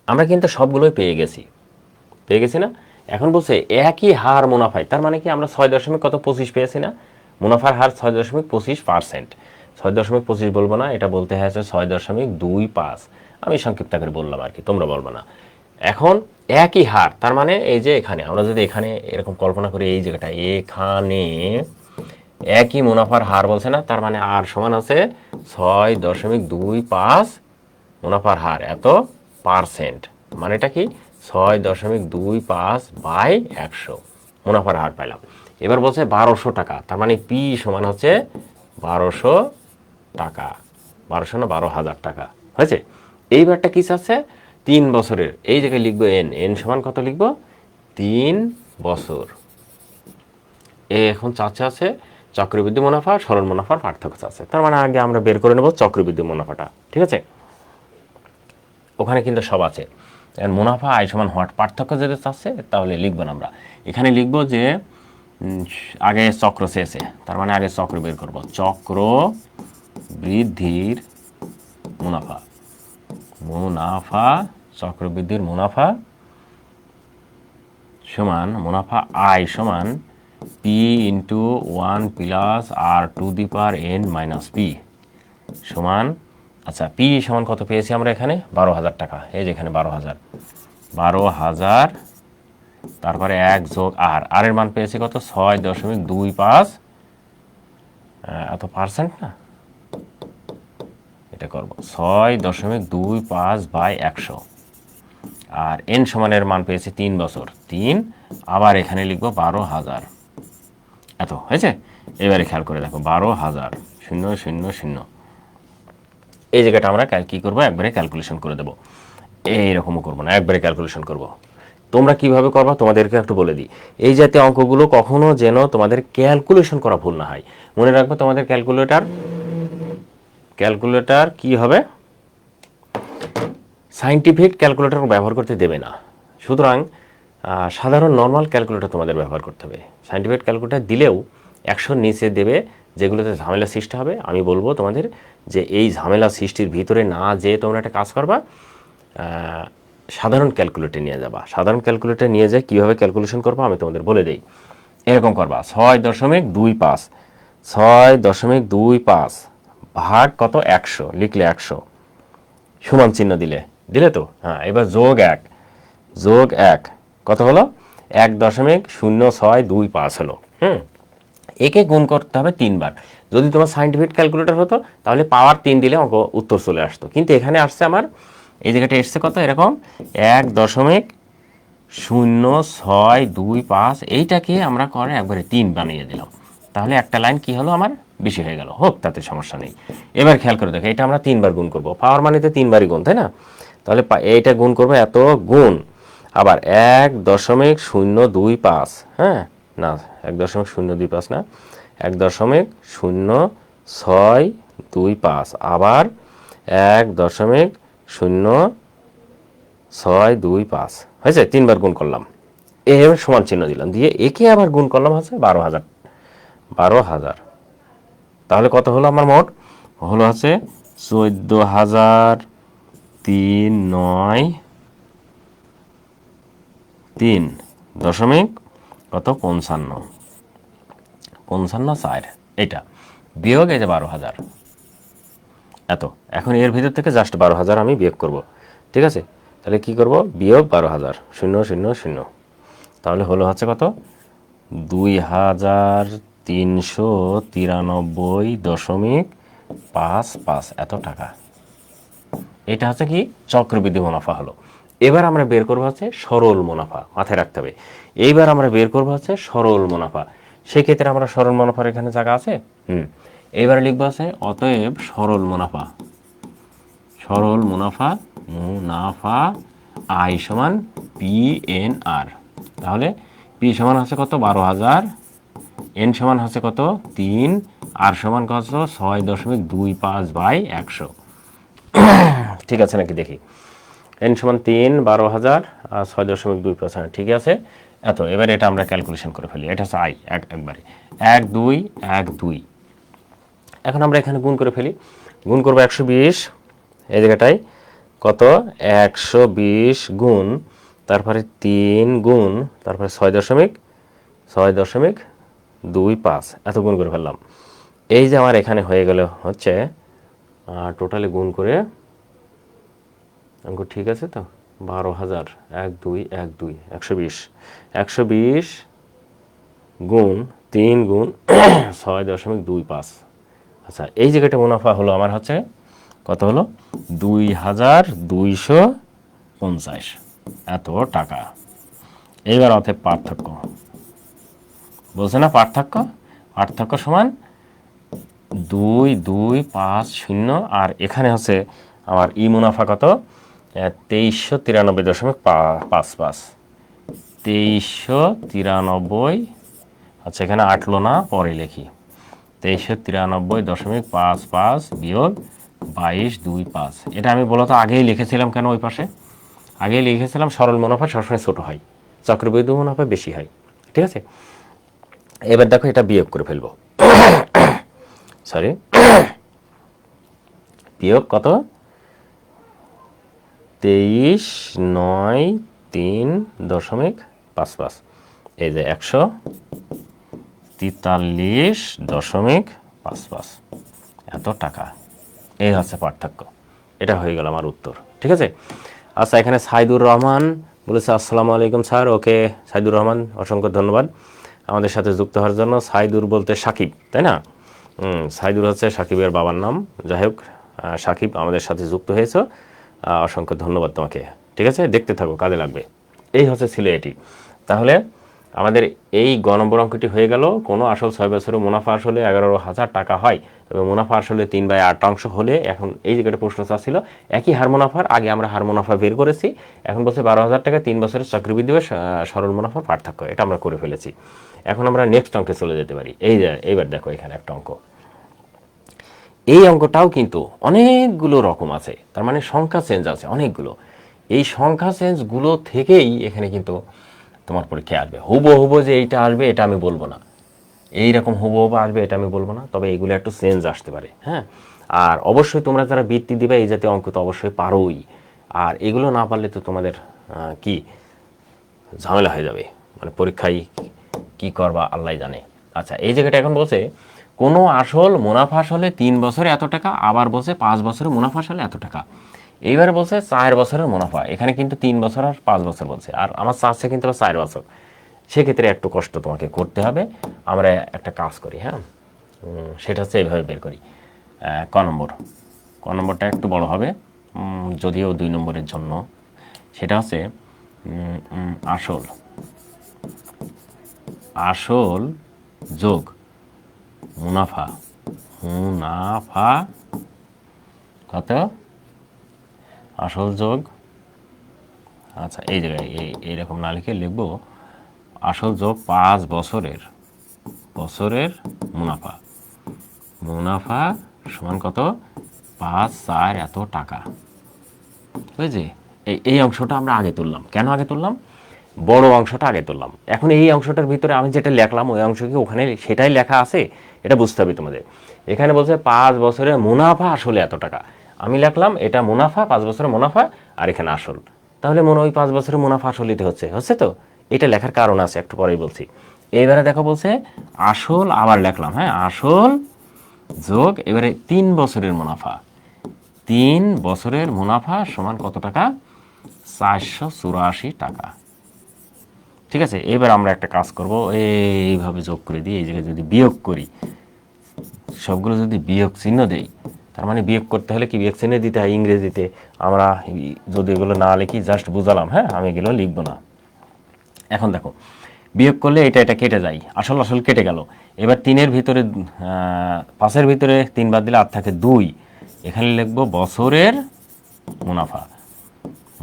আমরা কিন্তু সবগুলোই পেয়ে গেছি না? এখন বলছে একই হার মুনাফায়, তার মানে কি আমরা 6.25 পেয়েছি না? মুনাফার হার 6.25%। 6.25 বলবো না, এটা বলতে হয়েছে 6.25। আমি সংক্ষিপ্ত করে বললাম আর কি, তোমরা বলবো না। এখন একই হার, তার মানে এই যে এখানে আমরা যদি এখানে এরকম কল্পনা করি, এই জায়গাটা এখানে একই মুনাফার হার বলছে না, তার মানে আর সমান আছে 6.25 মুনাফার হার এত পার্সেন্ট। মানে এটা কি 6.25/100 মুনাফার হার পাইলাম। এবার বলছে 1200 টাকা, তার মানে পি সমান হচ্ছে 1200 টাকা, 1200 না 12,000 টাকা হয়েছে। এইবারটা কি আছে 3 বছরের, এই জায়গায় লিখবো এন, এন সমান কত লিখবো 3 বছর। এখন চাচ্ছে আছে চক্রবৃদ্ধি মুনাফা সরল মুনাফার পার্থক্য আছে, তার মানে আগে আমরা বের করে নেব চক্রবৃদ্ধি মুনাফাটা, ঠিক আছে। ওখানে কিন্তু সব আছে, মুনাফা আয় সমান হওয়ার পার্থক্য যদি চাচ্ছে তাহলে লিখবো না, আমরা এখানে লিখবো যে আগে চক্র চেয়েছে, তার মানে আগে চক্র বের করব, চক্র বৃদ্ধির মুনাফা, মুনাফা চক্রবৃদ্ধির মুনাফা সমান মুনাফা আয় সমান P into 1 plus R to the power n minus P সমান, আচ্ছা পি সমান কত পেয়েছি আমরা এখানে 12,000 টাকা, এই যে এখানে 12,000, তারপরে 1 যোগ আর এর মান পেয়েছি কত 6.25, এত পার্সেন্ট না, এটা করব 6.25/100, আর এন সমানের মান পেয়েছি 3 বছর, 3 আবার এখানে লিখবো 12,000, এত হয়েছে। এবারে খেয়াল করে দেখো 12,000 এই জায়গাটা আমরা কি করবো একবারে ক্যালকুলেশন করে দেবো, এইরকমও করবো না, একবারে ক্যালকুলেশন করব। তোমরা কিভাবে করবা তোমাদেরকে একটু বলে দিই, এই জাতীয় অঙ্কগুলো কখনো যেন তোমাদের ক্যালকুলেশন করা ভুল না হয়। মনে রাখবে তোমাদের ক্যালকুলেটর কি হবে, সায়েন্টিফিক ক্যালকুলেটর ব্যবহার করতে দেবে না, সুতরাং সাধারণ নর্মাল ক্যালকুলেটর তোমাদের ব্যবহার করতে হবে। সায়েন্টিফিক ক্যালকুলেটর দিলেও 100 নিচে দেবে, যেগুলোতে ঝামেলা সৃষ্টি হবে। আমি বলবো তোমাদের যে এই ঝামেলা সৃষ্টির ভিতরে না যেয়ে তোমরা একটা কাজ করবা, সাধারণ ক্যালকুলেটর নিয়ে যাবা। সাধারণ ক্যালকুলেটর নিয়ে যায় কীভাবে ক্যালকুলেশন করবা আমি তোমাদের বলে দিই। এরকম করবা 6.25 ভাগ কত 100 লিখলে 100 সমান চিহ্ন দিলে তো, হ্যাঁ এবার যোগ 1 কত হলো 1.0625 হলো। একে গুণ করতে হবে 3 বার। যদি তোমার সায়েন্টিফিক ক্যালকুলেটর হতো তাহলে পাওয়ার 3 দিলে অঙ্ক উত্তর চলে আসতো, কিন্তু এখানে আসছে আমার এই জায়গাটা এসছে কত এরকম 1.0625, এইটাকে আমরা করে একবারে 3 বানিয়ে দিলাম, তাহলে একটা লাইন কি হলো আমার বেশি হয়ে গেল, হোক তাতে সমস্যা নেই। এবার খেয়াল করে দেখো, এটা আমরা 3 বার গুণ করব, পাওয়ার মানেতে 3 বারই গুণ, তাই না? তাহলে এইটা গুণ করবো এত গুণ, আবার 1.025, হ্যাঁ না 1.025 না 1.0625, আবার 1.0625 হয়েছে, 3 বার গুণ করলাম। এর সমান চিহ্ন দিলাম, দিয়ে একে আবার গুণ করলাম হচ্ছে 12,000, 12,000। তাহলে কত হলো আমার মোট? হলো হচ্ছে 14,393 দশমিক কত 55, 55,4 এটা বিয়োগ এই যে 12,000 এত। এখন এর ভিতর থেকে জাস্ট 12,000 আমি বিয়োগ করব, ঠিক আছে? তাহলে কি করব? বিয়োগ 12,000, 0 0 0, তাহলে হলো হচ্ছে কত 2,393.55 এত টাকা। এটা হচ্ছে কি চক্রবৃদ্ধি মুনাফা হলো। এবার আমরা বের করবো হচ্ছে সরল মুনাফা, মাথায় রাখতে হবে। এইবার আমরা বের করবো হচ্ছে সরল মুনাফা। সেক্ষেত্রে আমরা সরল মুনাফার এখানে জায়গা আছে, এইবার লিখবো আছে অতএব সরল মুনাফা, সরল মুনাফা, মুনাফা আই সমান পি এন আর। তাহলে পি সমান হচ্ছে কত 12,000, এন সমান হচ্ছে কত 3, আর সমান কত 6.25/100। ঠিক আছে নাকি দেখি? এন সমান 3, 12,000 আর 6.25%, ঠিক আছে। এত এবার এটা আমরা ক্যালকুলেশন করে ফেলি। এটা হচ্ছে আই একবারে 1 2 1 2। এখন আমরা এখানে গুণ করে ফেলি। গুণ করবো 120, এই জায়গাটায় কত 120 গুণ তারপরে 3 গুণ তারপরে 6.25 এত গুণ করে ফেললাম। এই যে আমার এখানে হয়ে গেল হচ্ছে টোটালি গুণ করে অঙ্ক ঠিক আছে তো 12,000 1 2 1 2 120 গুণ 3 গুণ 6.25। আচ্ছা এই জায়গাটা মুনাফা হলো আমার হচ্ছে কত হলো 2,250 এত টাকা। এইবার অতএব পার্থক্য বলছে না, পার্থক্য সমান 2,250, আর এখানে হচ্ছে আমার ই মুনাফা কত 2,393.55, 2,393। আচ্ছা এখানে আটলো না, পরে লিখি 2,393.55 বিয়োগ 2,225। এটা আমি বলতো আগেই লিখেছিলাম, কেন ওই পাশে আগেই লিখেছিলাম সরল মুনাফা সবসময় ছোট হয়, চক্রবৃদ্ধি মুনাফা বেশি হয়, ঠিক আছে। এবার দেখো এটা বিয়োগ করে ফেলবো, সরি বিয়োগ কত 23,903.55, এই যে 143.55 এত টাকা। এই হচ্ছে পার্থক্য। এটা হয়ে গেল আমার উত্তর, ঠিক আছে। আচ্ছা এখানে সাইদুর রহমান বলেছে আসসালামু আলাইকুম স্যার। ওকে সাইদুর রহমান, অসংখ্য ধন্যবাদ আমাদের সাথে যুক্ত হওয়ার জন্য। সাইদুর বলতে সাকিব, তাই না? সাইদুর হচ্ছে সাকিবের বাবার নাম। যাই হোক সাকিব আমাদের সাথে যুক্ত হয়েছে, অসংখ্য ধন্যবাদ তোমাকে, ঠিক আছে। দেখতে থাকো, কাজে লাগবে। এই হচ্ছে ছিল এটি। তাহলে আমাদের এই গ নম্বর অঙ্কটি হয়ে গেল। কোনো আসল 6 বছরের মুনাফা আসলে 11,000 টাকা হয়, তবে মুনাফা আসলে 3/8 হলে, এখন এই জায়গাটা প্রশ্ন চাচ্ছিল একই হার মুনাফার, আগে আমরা হার মুনাফা বের করেছি, এখন বলছে 12,000 টাকা 3 বছরের চক্রবৃদ্ধি বা সরল মুনাফার পার্থক্য, এটা আমরা করে ফেলেছি। এখন আমরা নেক্সট অঙ্কে চলে যেতে পারি। এইবার দেখো এখানে একটা অঙ্ক। এই অঙ্কটাও কিন্তু অনেকগুলো রকম আছে, তার মানে সংখ্যা চেঞ্জ আছে অনেকগুলো। এই সংখ্যা চেঞ্জগুলো থেকেই এখানে কিন্তু তোমার পরীক্ষায় আসবে। হুবহু যে এইটা আসবে এটা আমি বলবো না, এইরকম হুবহু আসবে এটা আমি বলবো না, তবে এগুলো একটু চেঞ্জ আসতে পারে, হ্যাঁ। আর অবশ্যই তোমরা যারা বৃত্তি দিবে এই জাতীয় অঙ্ক তো অবশ্যই পারোই, আর এগুলো না পারলে তো তোমাদের কি ঝামেলা হয়ে যাবে, মানে পরীক্ষায় কি করবা আল্লাহ জানে। আচ্ছা এই জায়গাটা এখন বলছে কোনো আসল মুনাফা আসলে 3 বছরে এত টাকা, আবার বলছে 5 বছরে মুনাফা আসলে এত টাকা। এইবারে বলছে 4 বছরের মুনাফা, এখানে কিন্তু 3 বছর আর 5 বছর বলছে, আর আমার চাচ্ছে কিন্তু 4 বছর। সেক্ষেত্রে একটু কষ্ট তোমাকে করতে হবে। আমরা একটা কাজ করি, হ্যাঁ, সেটা হচ্ছে এইভাবে বের করি। ক নম্বরটা একটু বড় হবে, যদিও 2 নম্বরের জন্য। সেটা হচ্ছে আসল যোগ মুনাফা কত আসল যোগ, আচ্ছা এই জায়গায় এইরকম না লিখে লিখবো আসল যোগ 5 বছরের মুনাফা সমান কত 5 4 এত টাকা। বুঝেছি? এই অংশটা আমরা আগে তুললাম। কেন আগে তুললাম? বড় অংশটা আগে তুললাম। এখন এই অংশটার ভিতরে আমি যেটা লিখলাম ওই অংশ কি ওখানে সেটাই লেখা আছে, এটা বুঝতে হবে তোমাদের। এখানে বলছে 5 বছরের মুনাফা আসলে এত টাকা, আমি লিখলাম এটা মুনাফা, 5 বছরের মুনাফা, আর এখানে আসল। তাহলে মনে ওই 5 বছরের মুনাফা আসল দিতে হচ্ছে তো, এটা লেখার কারণ আছে, একটু পরেই বলছি। এবারে দেখো বলছে আসল আবার লিখলাম, হ্যাঁ আসল যোগ এবারে 3 বছরের মুনাফা, 3 বছরের মুনাফা সমান কত টাকা, 484 টাকা। ঠিক আছে, এবার আমরা একটা কাজ করব, এইভাবে যোগ করে দিই, এই জায়গায় যদি বিয়োগ করি, সবগুলো যদি বিয়োগ চিহ্ন দেই, তার মানে বিয়োগ করতে হলে কি বিয়োগ চিহ্ন দিতে হয় ইংরেজিতে, আমরা যদি এগুলো না লিখি জাস্ট বুঝালাম, হ্যাঁ আমি এগুলো লিখবো না। এখন দেখো বিয়োগ করলে এটা কেটে যায়, আসল আসল কেটে গেল। এবার 3-এর ভিতরে 5-এর ভিতরে 3 বাদ দিলে আর থাকে 2, এখানে লিখবো বছরের মুনাফা,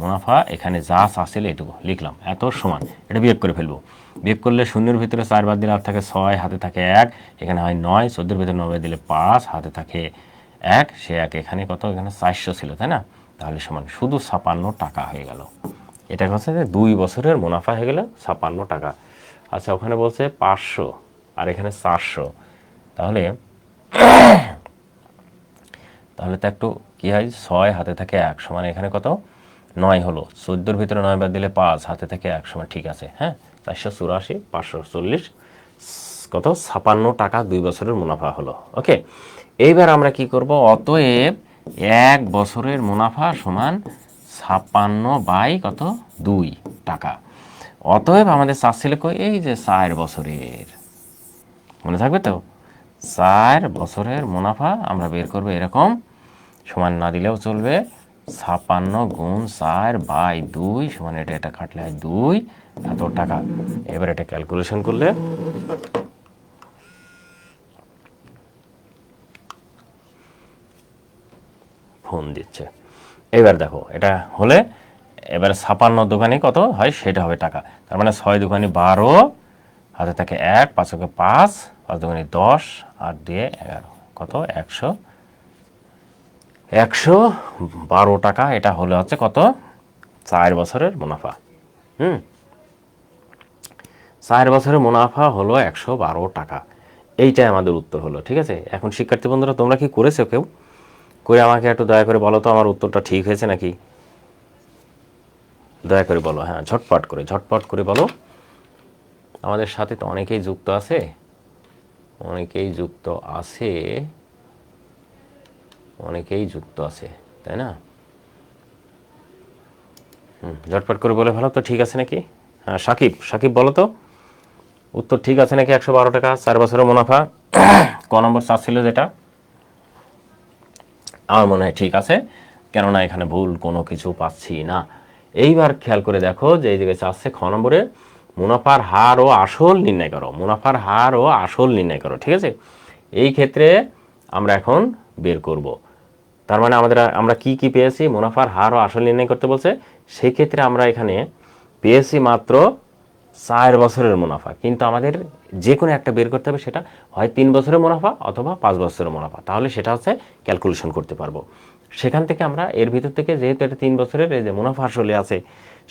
মুনাফা এখানে যা আসলে এটুকু লিখলাম, এত সমান, এটা বিয়োগ করে ফেলবো। বিয়োগ করলে 0-এর ভিতরে 4 বাদ দিলে আর থাকে 6, হাতে থাকে 1, এখানে হয় 9, 14-এর ভিতরে 9 বাদ দিলে 5, হাতে থাকে 1, সে 1, এখানে কত, এখানে 400 ছিল তাই না, তাহলে সমান শুধু 56 টাকা হয়ে গেল। এটা হচ্ছে যে 2 বছরের মুনাফা হয়ে গেল 56 টাকা। আচ্ছা ওখানে বলছে 500 আর এখানে 400, তাহলে তাহলে তো একটু কি হয়, 6 হাতে থাকে 1 সমান এখানে কত 9 হলো, 14-এর ভিতরে 9 বাদ দিলে 5, হাতে থেকে 1 সমান, ঠিক আছে, হ্যাঁ 484, 540 কত 56 টাকা 2 বছরের মুনাফা হলো। ওকে, এইবার আমরা কি করব, অতএব 1 বছরের মুনাফা সমান 56 বাই কত 2 টাকা। অতএব আমাদের চাচ্ছিল কই, এই যে 4 বছরের, মনে থাকবে তো, 4 বছরের মুনাফা আমরা বের করবো এরকম, সমান না দিলেও চলবে, 56 গুণ 4 বাই 2 সমান এটা কাটলে হয় 2 এত টাকা। এবার এটা ক্যালকুলেশন করলে ফোন দিচ্ছে, এবার দেখো এটা হলে এবার 56 দোকানে কত হয় সেটা হবে টাকা, তার মানে 6 দোকানে 12, হাতে থাকে 1, 5 × 5, 5 দোকানে 10, আর 2 11, কত 112 টাকা। এটা হলে হচ্ছে কত 4 বছরের মুনাফা। 4 বছরের মুনাফা হলো 112 টাকা, এইটাই আমাদের উত্তর হলো। ঠিক আছে, এখন শিক্ষার্থী বন্ধুরা তোমরা কি করেছো কেউ, করে আমাকে একটু দয়া করে বলো তো আমার উত্তরটা ঠিক হয়েছে নাকি, দয়া করে বলো, হ্যাঁ ঝটপট করে বলো। আমাদের সাথে তো অনেকেই যুক্ত আছে, তাই না, ঝটপট করে বলে ভালো তো, ঠিক আছে নাকি। হ্যাঁ সাকিব বলো তো উত্তর ঠিক আছে নাকি, 112 টাকা 4 বছরের মুনাফা, ক নম্বর চার্জ ছিল যেটা, আমার মনে হয় ঠিক আছে, কেননা এখানে ভুল কোনো কিছু পাচ্ছি না। এইবার খেয়াল করে দেখো যে এই জায়গায় চাচ্ছে খ নম্বরে মুনাফার হার ও আসল নির্ণয় করো, মুনাফার হার ও আসল নির্ণয় করো। ঠিক আছে, এই ক্ষেত্রে আমরা এখন বের করব, তার মানে আমরা কি পেয়েছি, মুনাফার হার ও আসল নির্ণয় করতে বলছে, সেই ক্ষেত্রে আমরা এখানে পেয়েছি মাত্র 4 বছরের মুনাফা, কিন্তু আমাদের যে কোনো একটা বের করতে হবে, সেটা হয় 3 বছরের মুনাফা অথবা 5 বছরের মুনাফা, তাহলে সেটা হচ্ছে ক্যালকুলেশন করতে পারবো। সেখান থেকে আমরা এর ভিতর থেকে যেহেতু এটা 3 বছরের এই যে মুনাফা আসলে আছে,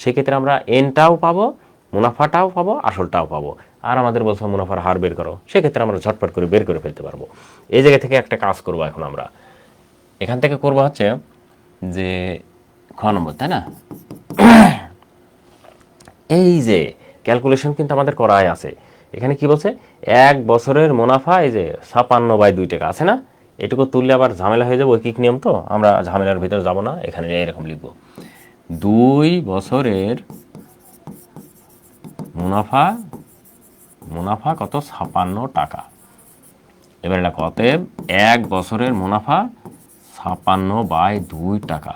সেক্ষেত্রে আমরা এনটাও পাবো, মুনাফাটাও পাবো, আসলটাও পাবো। আর আমাদের বলছে মুনাফার হার বের করো, সেক্ষেত্রে আমরা ঝটপট করে বের করে ফেলতে পারবো। এই জায়গা থেকে একটা কাজ করবো এখন আমরা, এখান থেকে করবো হচ্ছে যে খ নম্বর, তাই না, এই যে ক্যালকুলেশন কিন্তু আমাদের করাই আছে। এখানে কি বলছে, 1 বছরের মুনাফা এই যে 56 বাই 2 টাকা আছে না, এটুকু তুললে আবার ঝামেলা হয়ে যাবে, ঐকিক নিয়ম তো, আমরা ঝামেলার ভিতরে যাব না, এখানে এরকম লিখব 2 বছরের মুনাফা কত 56 টাকা। এবার লেখো অতএব 1 বছরের মুনাফা 56 বাই 2 টাকা।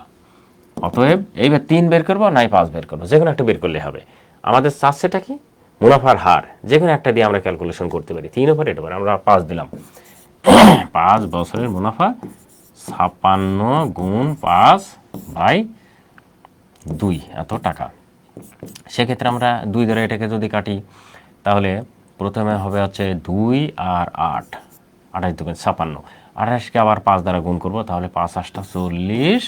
অতএব এইবার 3 বের করবো নাই 5 বের করবো, যে কোনো একটা বের করলে হবে। আমাদের চাচ্ছেটা কি, মুনাফার হার, যে কোনো একটা দিয়ে আমরা ক্যালকুলেশন করতে পারি, 3 ওপর এটা আমরা 5 দিলাম, 5 বছরের মুনাফা 56 গুণ 5 বাই 2 এত টাকা। সেক্ষেত্রে আমরা 2 দ্বারা এটাকে যদি কাটি, তাহলে প্রথমে হবে হচ্ছে 2 আর 8, 28 2 56, 28কে আবার 5 দ্বারা গুণ করবো, তাহলে 5 8 40,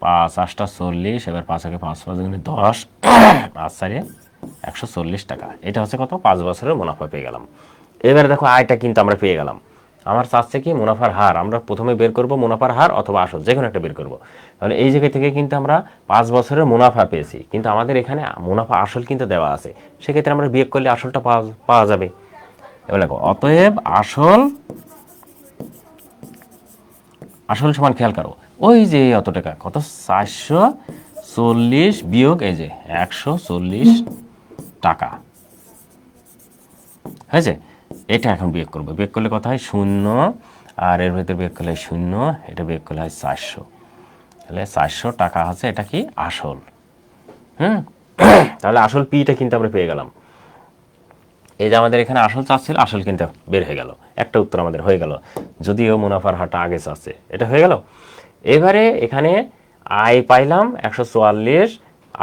5 8 40, এবার 5 আগে 5 5 10, 5 4 140 টাকা। এটা হচ্ছে কত? 5 বছরের মুনাফা পেয়ে গেলাম। এবারে দেখো আয়টা কিন্তু আমরা পেয়ে গেলাম। আমার চাচ্ছে কি মুনাফার হার, আমরা প্রথমে বের করব মুনাফার হার অথবা আসল, যে কোনো একটা বের করব। তাহলে এই জায়গা থেকে কিন্তু আমরা 5 বছরের মুনাফা পেয়েছি, কিন্তু আমাদের এখানে মুনাফা আসল কিন্তু দেওয়া আছে, সেক্ষেত্রে আমরা বিয়োগ করলে আসলটা পাওয়া যাবে। এবার দেখো অতএব আসল সমান, খেয়াল করো ওই যে অত টাকা কত, 440 বিয়োগ এই যে 140 টাকা হয়েছে। এটা এখন বিয়োগ করবো, বিয়োগ করলে কত হয়? 0, আর এর ভিতরে বিয়োগ করলে 0, এটা বিয়োগ করলে হয় 400। তাহলে 400 টাকা আছে, এটা কি আসল। তাহলে আসল পিটা কিন্তু আমরা পেয়ে গেলাম। এই যে আমাদের এখানে আসল চাচ্ছিল, আসল কিন্তু বের হয়ে গেল, একটা উত্তর আমাদের হয়ে গেল, যদিও মুনাফার হারটা আগে চাচ্ছে, এটা হয়ে গেল। এবারে এখানে আয় পাইলাম 144,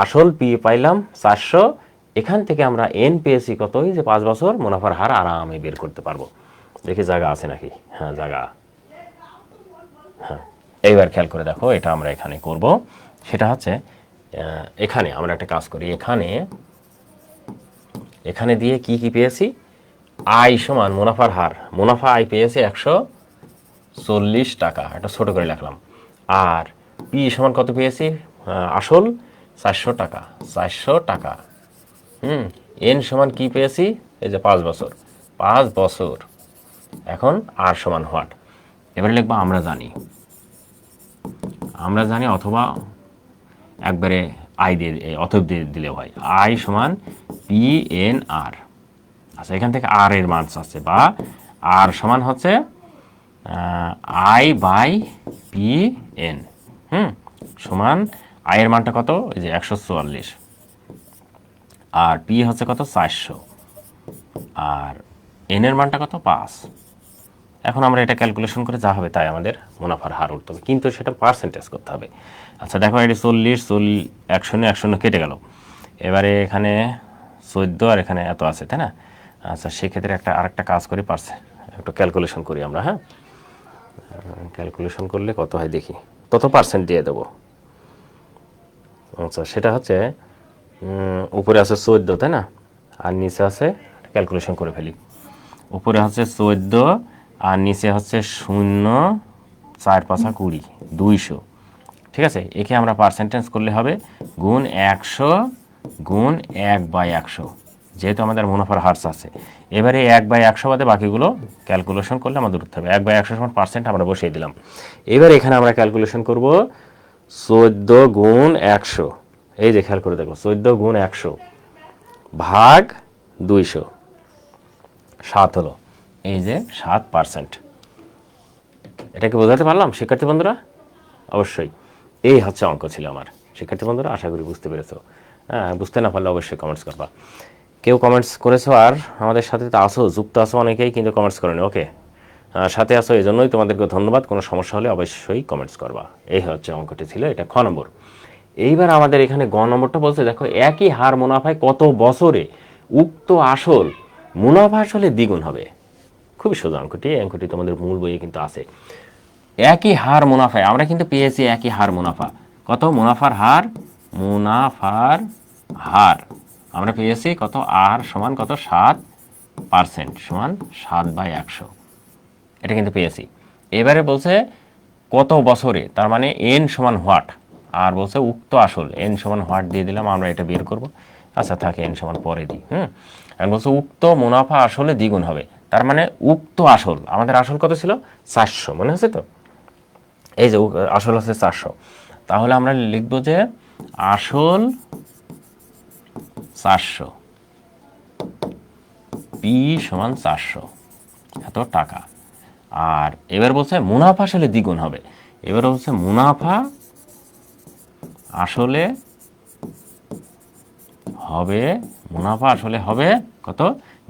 আসল পি পাইলাম 400, এখান থেকে আমরা এন পেয়েছি কত? এই যে 5 বছর, মুনাফার হার আরামে বের করতে পারবো। দেখি জায়গা আছে নাকি, হ্যাঁ জায়গা, হ্যাঁ। এইবার খেয়াল করে দেখো, এটা আমরা এখানে করব, সেটা হচ্ছে এখানে আমরা একটা কাজ করি, এখানে দিয়ে কি কি পেয়েছি? আয় সমান মুনাফার হার, মুনাফা আয় পেয়েছি 140 টাকা, এটা ছোট করে লিখলাম। আর পি সমান কত পেয়েছি? আসল 400 টাকা, 400 টাকা। এন সমান কি পেয়েছি? এই যে 5 বছর, 5 বছর। এখন আর সমান হোয়াট, এবারে লিখবো আমরা জানি অথবা একবারে আই দিয়ে অতএব দিয়ে দিলে হয়। আই সমান পি এন আর। আচ্ছা, এখান থেকে আর এর মান আছে, বা আর সমান হচ্ছে আই বাই পি এন, সমান আয়ের মানটা কত? এই যে 144, আর পি হচ্ছে কত? 400, আর এন এর মানটা কত? 5। এখন আমরা এটা ক্যালকুলেশন করে যা হবে তাই আমাদের মুনাফার হার উঠতে হবে, কিন্তু সেটা পার্সেন্টেজ করতে হবে। আচ্ছা দেখো, এটি 40, 1 কেটে গেল। এবারে এখানে 14 আর এখানে এত আছে, তাই না? আচ্ছা, সেক্ষেত্রে আরেকটা কাজ করি, একটু ক্যালকুলেশন করি আমরা। হ্যাঁ, ক্যালকুলেশন করলে কত হয় দেখি, তত পার্সেন্ট দিয়ে দেবো। আচ্ছা, সেটা হচ্ছে উপরে আছে 14, তাই না? আর নিচে আছে, ক্যালকুলেশন করে ফেলি, উপরে হচ্ছে 14 আর নিচে হচ্ছে 0, 4 5 20, 200। ঠিক আছে, একে আমরা পার্সেন্টেজ করলে হবে গুণ 100 গুণ 1/100, যেহেতু আমাদের মুনাফার হার আছে। এবারে 1/100 বাদে বাকিগুলো ক্যালকুলেশন করলে আমাদের উঠতে হবে। 1/100 সমান পার্সেন্ট আমরা বসিয়ে দিলাম। এবার এখানে আমরা ক্যালকুলেশন করব 14 গুণ 100, এই যে খেয়াল করে দেখো, 14 গুণ 100 ভাগ 200, 7 হলো, এই যে 7%। এটাকে বোঝাতে পারলাম শিক্ষার্থী বন্ধুরা? অবশ্যই। এই হচ্ছে অঙ্ক ছিল আমার। শিক্ষার্থী বন্ধুরা, আশা করি বুঝতে পেরেছো। হ্যাঁ, বুঝতে না পারলে অবশ্যই কমেন্টস করবা। কেউ কমেন্টস করেছো, আর আমাদের সাথে তো আসো, যুক্ত আসো অনেকেই, কিন্তু কমেন্টস করেনি। ওকে, সাথে আসো, এই জন্যই তোমাদেরকে ধন্যবাদ। কোনো সমস্যা হলে অবশ্যই কমেন্টস করবা। এই হচ্ছে অঙ্কটি ছিল, এটা খ নম্বর। এইবার আমাদের এখানে গ নম্বরটা বলছে, দেখো একই হার মুনাফায় কত বছরে উক্ত আসল মুনাফা আসলে দ্বিগুণ হবে। খুবই সোজা অঙ্কটি, এই অঙ্কটি তোমাদের মূল বইয়ে কিন্তু আছে। একই হার মুনাফায় আমরা কিন্তু পেয়েছি একই হার মুনাফা, কত? মুনাফার হার আমরা পেয়েছি কত? আর সমান কত? 7%, সমান 7/100, এটা কিন্তু পেয়েছি। এবারে বলছে কত বছরে, তার মানে এন সমান হোয়াট, আর বলছে উক্ত আসল, এন সমান হোয়াট দিয়ে দিলাম, আমরা এটা বের করব। আচ্ছা থাকে, এন সমান পরে দিই। এখন বলছে উক্ত মুনাফা আসলে দ্বিগুণ হবে, তার মানে উক্ত আসল, আমাদের আসল কত ছিল? 400, মনে আছে তো? এই যে আসল হচ্ছে 400, তাহলে আমরা লিখবো যে আসল 400, পি সমান 400 এত টাকা। আর এবার বলছে মুনাফা আসলে দ্বিগুণ হবে, এবার বলছে মুনাফা আসলে হবে কত?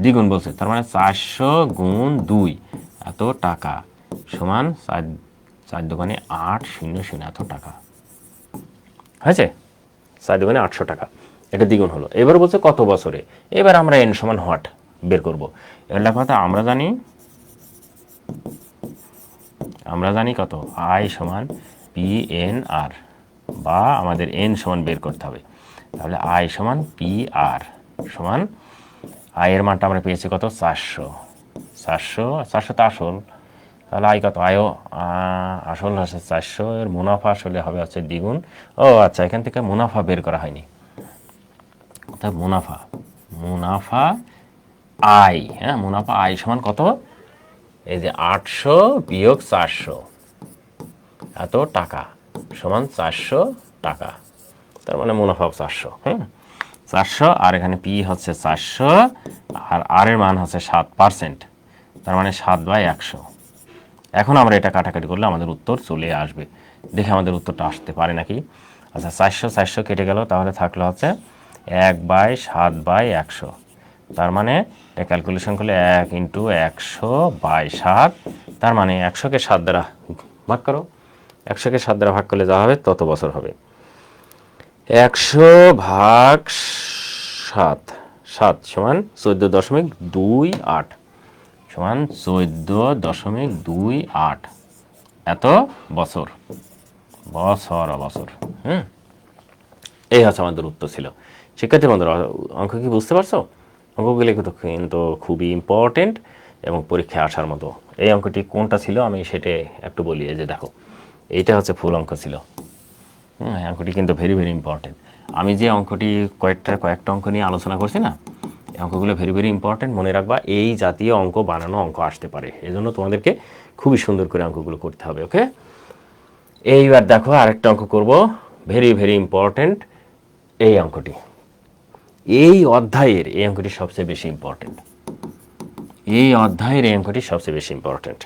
দ্বিগুণ বলছে, তার মানে 400 গুণ 2 এত টাকা, সমান 4 দোকানে 800 এত টাকা হয়েছে। 4 দোকানে 800 টাকা, এটা দ্বিগুণ হলো। এবার বলছে কত বছরে, এবার আমরা এন সমান হোয়াট বের করব। এবার লেখা কথা, আমরা জানি কত? আই সমান পি এন আর, বা আমাদের এন সমান বের করতে হবে। তাহলে আই সমান পি আর, সমান আয়ের মানটা আমরা পেয়েছি কত 400, 400 400 তো আসল, তাহলে আয় কত, আয়ও আসল হচ্ছে 400, এর মুনাফা আসলে হবে হচ্ছে দ্বিগুণ। ও আচ্ছা, এখান থেকে মুনাফা বের করা হয়নি, অর্থাৎ মুনাফা, মুনাফা আয়, হ্যাঁ মুনাফা আয় সমান কত, এই যে 800 বিয়োগ 400 এত টাকা সমান 400 টাকা, তার মানে মুনাফা 400। 400, আর এখানে পি হচ্ছে 400, আর আর এর মান হচ্ছে 7%, তার মানে 7/100। এখন আমরা এটা কাটাকাটি করলে আমাদের উত্তর চলে আসবে, দেখে আমাদের উত্তরটা আসতে পারে নাকি। আচ্ছা, 400 400 কেটে গেল, তাহলে থাকলো হচ্ছে 1/7/100, তার মানে এটা ক্যালকুলেশন করলে 1 × 100/7, তার মানে 100কে 7 দ্বারা ভাগ করো, 100কে 7 দ্বারা ভাগ করলে যা হবে তত বছর হবে। 100/7, 7 সমান 14.28, সমান 14.28 এত বছর, বছর। এই হচ্ছে আমাদের উত্তর ছিল। শিক্ষার্থী বন্ধুরা, অঙ্ক কি বুঝতে পারছো? অঙ্কগুলি কিন্তু খুবই ইম্পর্টেন্ট এবং পরীক্ষায় আসার মতো। এই অঙ্কটি কোনটা ছিল আমি সেটা একটু বলি। এই যে দেখো, এইটা হচ্ছে ফুল অঙ্ক ছিল। এই অঙ্কটি কিন্তু ভেরি ভেরি ইম্পর্টেন্ট। আমি যে অঙ্কটি কয়েকটা অঙ্ক নিয়ে আলোচনা করছি না, এই অঙ্কগুলো ভেরি ভেরি ইম্পর্টেন্ট, মনে রাখবা। এই জাতীয় অঙ্ক বানানো অঙ্ক আসতে পারে, এজন্য তোমাদেরকে খুবই সুন্দর করে অঙ্কগুলো করতে হবে। ওকে, এইবার দেখো আরেকটা অঙ্ক করব, ভেরি ভেরি ইম্পর্টেন্ট। এই অঙ্কটি, এই অধ্যায়ের এই অঙ্কটি সবচেয়ে বেশি ইম্পর্টেন্ট, এই অধ্যায়ের এই অঙ্কটি সবচেয়ে বেশি ইম্পর্টেন্ট।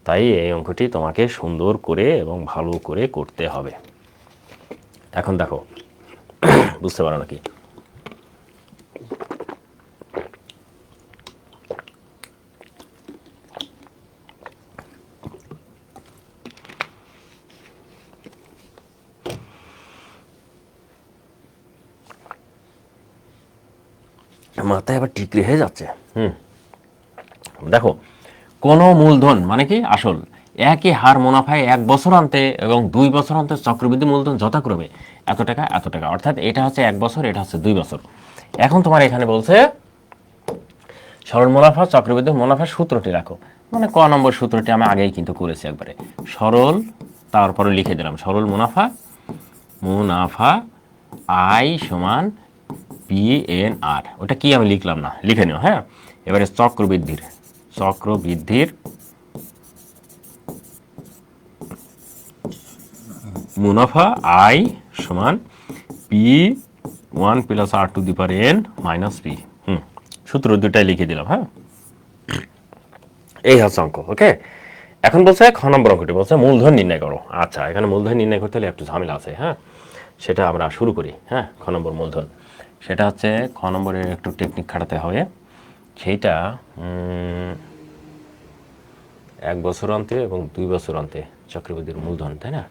তাই এই অঙ্কটি তোমাকে সুন্দর করে এবং ভালো করে করতে হবে। এখন দেখো, বুঝতে পারো নাকি? মাথায় আবার টিকরি হয়ে যাচ্ছে। দেখো, কোনো মূলধন মানে কি আসল, একই হার মুনাফায় 1 বছর অন্তে এবং 2 বছর অন্তে চক্রবৃদ্ধি মূলধন যথাক্রমে এত টাকা এত টাকা, অর্থাৎ এটা হচ্ছে 1 বছর, এটা হচ্ছে 2 বছর। এখন তোমার এখানে বলছে সরল মুনাফা চক্রবৃদ্ধি মুনাফার সূত্রটি রাখো, মানে ক নম্বর সূত্রটি আমি আগেই কিন্তু করেছি একবারে। সরল, তারপরে লিখে দিলাম সরল মুনাফা, মুনাফা আই সমান PNR। ওটা কি আমি লিখলাম না, লিখে নিও। হ্যাঁ, এবারে চক্রবৃদ্ধির মুনাফা আই সমান P1 + R⁴ - P। সূত্র দুটাই লিখে দিলাম। হ্যাঁ, এই হচ্ছে অঙ্ক। ওকে, এখন বলছে খ নম্বর অঙ্কটি বলছে মূলধন নির্ণয় করো। আচ্ছা, এখানে মূলধন নির্ণয় করতে হলে একটু ঝামেলা আছে। হ্যাঁ, সেটা আমরা শুরু করি। হ্যাঁ, খ নম্বর মূলধন, সেটা হচ্ছে খ নম্বরের একটু টেকনিক খাটাতে হবে। সেইটা 1 বছর অন্তে এবং 2 বছর অন্তে চক্রবৃদ্ধির মূলধন, তাই না?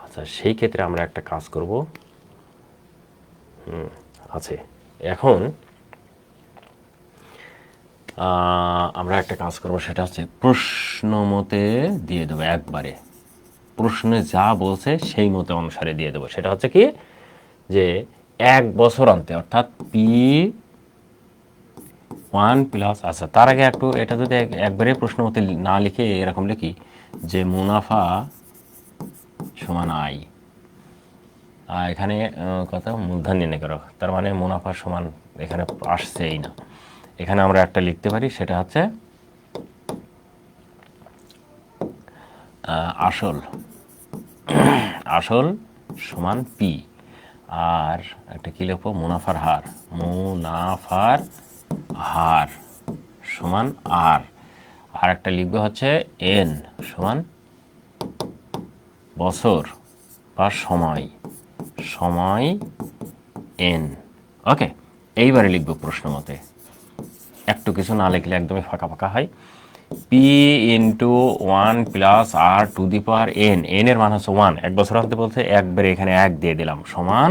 আচ্ছা, সেই ক্ষেত্রে আমরা একটা কাজ করব। আছে, এখন আমরা একটা কাজ করব, সেটা হচ্ছে প্রশ্ন মতে দিয়ে দেবো একবারে। প্রশ্নে যা বলছে সেই মতে অনুসারে দিয়ে দেবো। সেটা হচ্ছে কি, যে 1 বছর অন্তে, অর্থাৎ P1 প্লাস, আচ্ছা তার আগে একটু এটা যদি একবারে প্রশ্ন মতে না লিখে এরকম লিখি যে মুনাফা সমান আয়, এখানে কথা মূলধন নির্ণয় করো, তার মানে মুনাফা সমান এখানে আসছেই না। এখানে আমরা একটা লিখতে পারি, সেটা হচ্ছে আসল সমান পি, আর একটা কি লিখবো, মুনাফার হার সমান আর, আর একটা লিখবো হচ্ছে এন সমান বছর বা সময় এন। ওকে, এইবারে লিখবো প্রশ্ন মতে, একটু কিছু না লিখলে একদমই ফাঁকা ফাঁকা হয়। P×1 + R⁴ n, এর মান হচ্ছে 1, 1 বছর অন্তে বলতে একবারে এখানে 1 দিয়ে দিলাম, সমান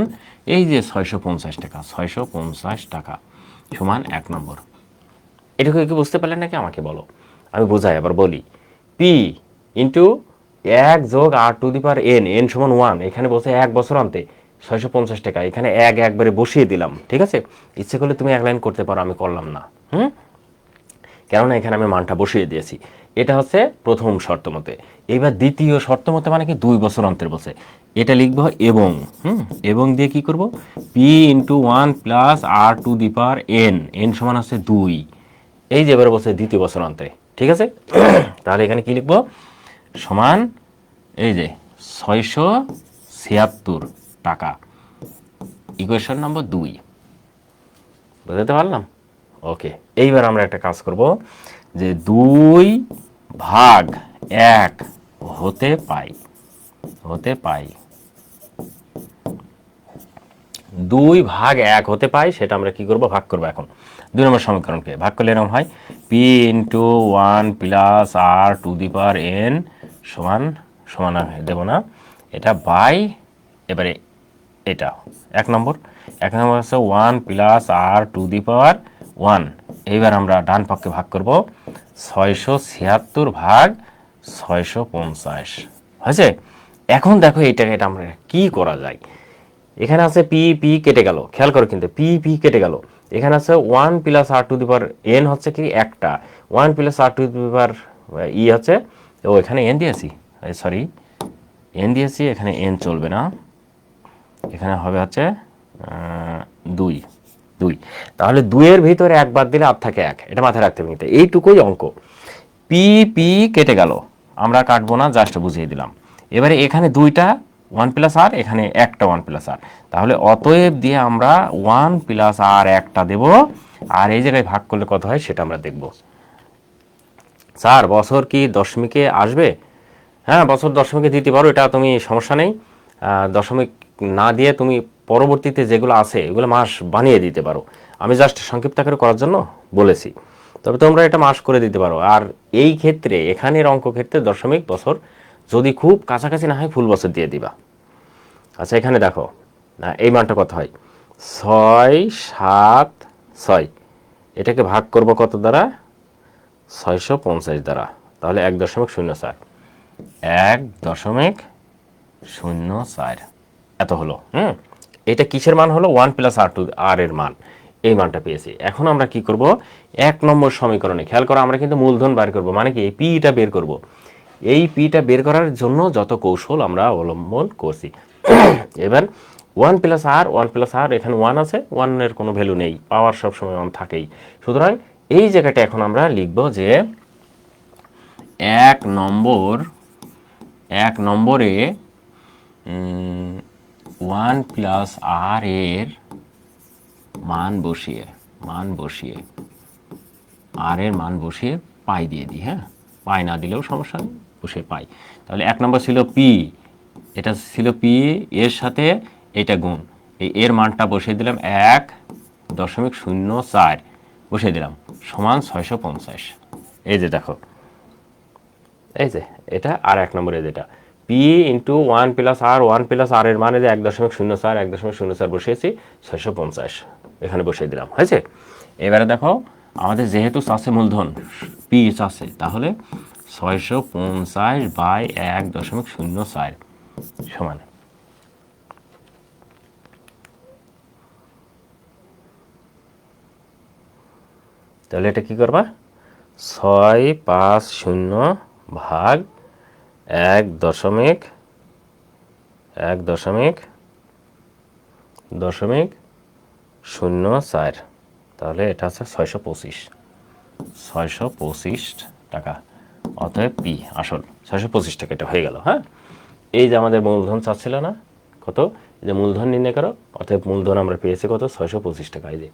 এই যে 650 টাকা, 650 টাকা সমান 1 নম্বর। এটুকু কি বুঝতে পারলেন নাকি আমাকে বলো, আমি বোঝাই আবার বলি। P × 1 + R⁴ n, n সমান 1, এখানে বলছে 1 বছর অন্তে, 650 টাকা, এখানে একবারে বসিয়ে দিলাম। ঠিক আছে, ইচ্ছে করলে তুমি এক লাইন করতে পারো, আমি করলাম না। কেননা এখানে আমি মানটা বসিয়ে দিয়েছি। এটা হচ্ছে প্রথম শর্ত মতে। এবার দ্বিতীয় শর্ত মতে মানে কি 2 বছর অন্তর বসে এটা লিখবো এবং এবং দিয়ে কি করব, P into 1 plus R to the power N, N সমান হচ্ছে 2, এই যে এবার বসে দ্বিতীয় বছর অন্তরে। ঠিক আছে, তাহলে এখানে কি লিখবো, সমান এই যে 676 টাকা, ইকুয়েশন নম্বর 2। বুঝতে পারলাম? ওকে, এইবার আমরা একটা কাজ করব যে 2 ভাগ 1 হতে পাই 2 ভাগ 1 হতে পাই, সেটা আমরা কি করব, ভাগ করব। এখন 2 নম্বর সমীকরণকে ভাগ করলে এরকম হয়, P into 1 plus R to the power N সমান সমান দেব না এটা বাই, এবারে এটা 1 নম্বর হচ্ছে 1 প্লাস আর টু দি পাওয়ার 1। এইবার আমরা ডান পক্ষে ভাগ করব, 676 ভাগ 650 হয়েছে। এখন দেখো এটা আমরা কি করা যায়। এখানে আছে পি পি কেটে গেল, খেয়াল করো কিন্তু পি পি কেটে গেল। এখানে আছে 1 plus R to the power N হচ্ছে কি একটা, 1 প্লাস আর টু দি পাওয়ার ই হচ্ছে, ও এখানে এন দিয়েছি, সরি এন দিয়েছি, এখানে এন চলবে না, এখানে হবে হচ্ছে 2। তাহলে 2 এর ভিতরে একবার দিলে আর থাকে 1, এটা মাথায় রাখতে হবে। কিন্তু এইটুকুই অঙ্ক। পি পি কেটে গেল, আমরা কাটবো না, জাস্ট বুঝিয়ে দিলাম। এবারে এখানে 2টা 1 প্লাস আর, এখানে একটা 1 প্লাস আর, তাহলে অতএব দিয়ে আমরা 1 প্লাস আর একটা দেব, আর এই জায়গায় ভাগ করলে কত হয় সেটা আমরা দেখব। স্যার বছর কি দশমিকে আসবে? হ্যাঁ, বছর দশমিকে দিতে পারো, এটা তুমি সমস্যা নেই। দশমিক না দিয়ে তুমি পরবর্তীতে যেগুলো আছে এগুলো মাস বানিয়ে দিতে পারো, আমি জাস্ট সংক্ষিপ্ত আকারে করার জন্য বলেছি। তবে তোমরা এটা মাস করে দিতে পারো। আর এই ক্ষেত্রে এখানের অঙ্ক ক্ষেত্রে দশমিক বছর যদি খুব কাছাকাছি না হয় ফুল বছর দিয়ে দিবা। আচ্ছা, এখানে দেখো এই মানটা কত হয়, 6 7 6, এটাকে ভাগ করব কত দ্বারা, 650 দ্বারা, তাহলে 1.04, 1.04 এত হলো। এটা কিসের মান হলো, 1 প্লাস আর টু আর এর মান, এই মানটা পেয়েছি। এখন আমরা কি করব, 1 নম্বর সমীকরণে খেয়াল করো, আমরা কিন্তু মূলধন বের করব, মানে কি এই পিটা বের করব। এই পিটা বের করার জন্য যত কৌশল আমরা অবলম্বন করছি। এবার 1 প্লাস আর, এখানে 1 আছে, 1 এর কোনো ভ্যালু নেই, পাওয়ার সবসময় 1 থাকেই। সুতরাং এই জায়গাটা এখন আমরা লিখব যে 1 নম্বরে 1 প্লাস আর এর মান বসিয়ে আর এর মান বসিয়ে পাই দিয়ে দিই। হ্যাঁ, পাই না দিলেও সমস্যা নেই, বসিয়ে পাই। তাহলে 1 নম্বর ছিল পি, এটা ছিল পি, এর সাথে এটা গুণ, এই এর মানটা বসিয়ে দিলাম 1.04 বসিয়ে দিলাম, সমান 650। এই যে দেখো, এই যে এটা আর 1 নম্বরে যেটা পি ইন্টু 1 প্লাস আর এর মানে যে 1.04 বসিয়েছি, 650 এখানে বসিয়ে দিলাম, হয়েছে। এবারে দেখো আমাদের যেহেতু চাষে মূলধন পি চাষে, তাহলে 650 বাই 1.04 সমান, তাহলে এটা কি করবা, 650 ভাগ 1.04, তাহলে এটা আছে 625 টাকা, অতএব পি আসল 625 টাকা, এটা হয়ে গেল। হ্যাঁ, এই যে আমাদের মূলধন চাচ্ছিল না কত, যে মূলধন নির্ণয় করো, অতএব মূলধন আমরা পেয়েছি কত, 625 টাকা। এই যে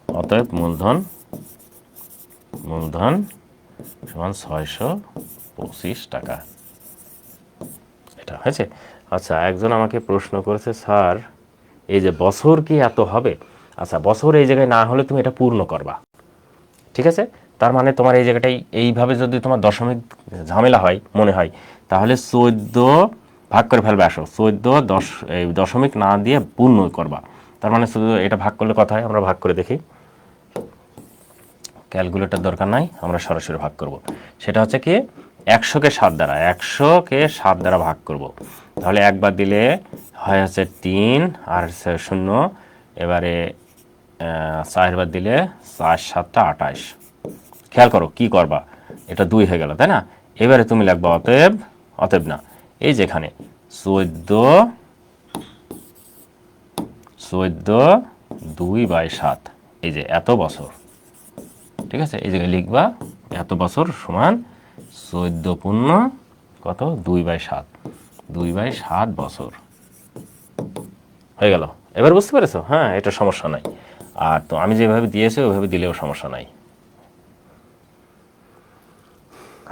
অতএব মূলধন সমান 625 টাকা, এটা হয়েছে। আচ্ছা, একজন আমাকে প্রশ্ন করেছে, স্যার এই যে বছর কি এত হবে? আচ্ছা, বছর এই জায়গায় না হলে তুমি এটা পূর্ণ করবা, ঠিক আছে। তার মানে তোমার এই জায়গাটাই এইভাবে যদি তোমার দশমিক ঝামেলা হয় মনে হয়, তাহলে 14 ভাগ করে ফেলবে। আসো 14 দশমিক না দিয়ে পূর্ণ করবা। তার মানে শুধু এটা ভাগ করলে কথা হয়, আমরা ভাগ করে দেখি, ক্যালকুলেটর দরকার নাই, আমরা সরাসরি ভাগ করব। সেটা হচ্ছে কি 100কে 7 দ্বারা ভাগ করব। তাহলে একবার দিলে হয় আছে 3 আর 0, এবারে 4 বার দিলে 4 7 28। খেয়াল করো কি করবা, এটা 2 হয়ে গেল তাই না। এবারে তুমি লিখবা অতএব, অতএব না, এই যেখানে 14 2/7, এই যে এত বছর, ঠিক আছে, এই জায়গায় লিখবা এত বছর সমান 14 পূর্ণ কত 2/7, 2/7 বছর হয়ে গেল। এবার বুঝতে পেরেছো? হ্যাঁ, এটা সমস্যা নাই। আর তো আমি যেভাবে দিয়েছি ওইভাবে দিলেও সমস্যা নাই।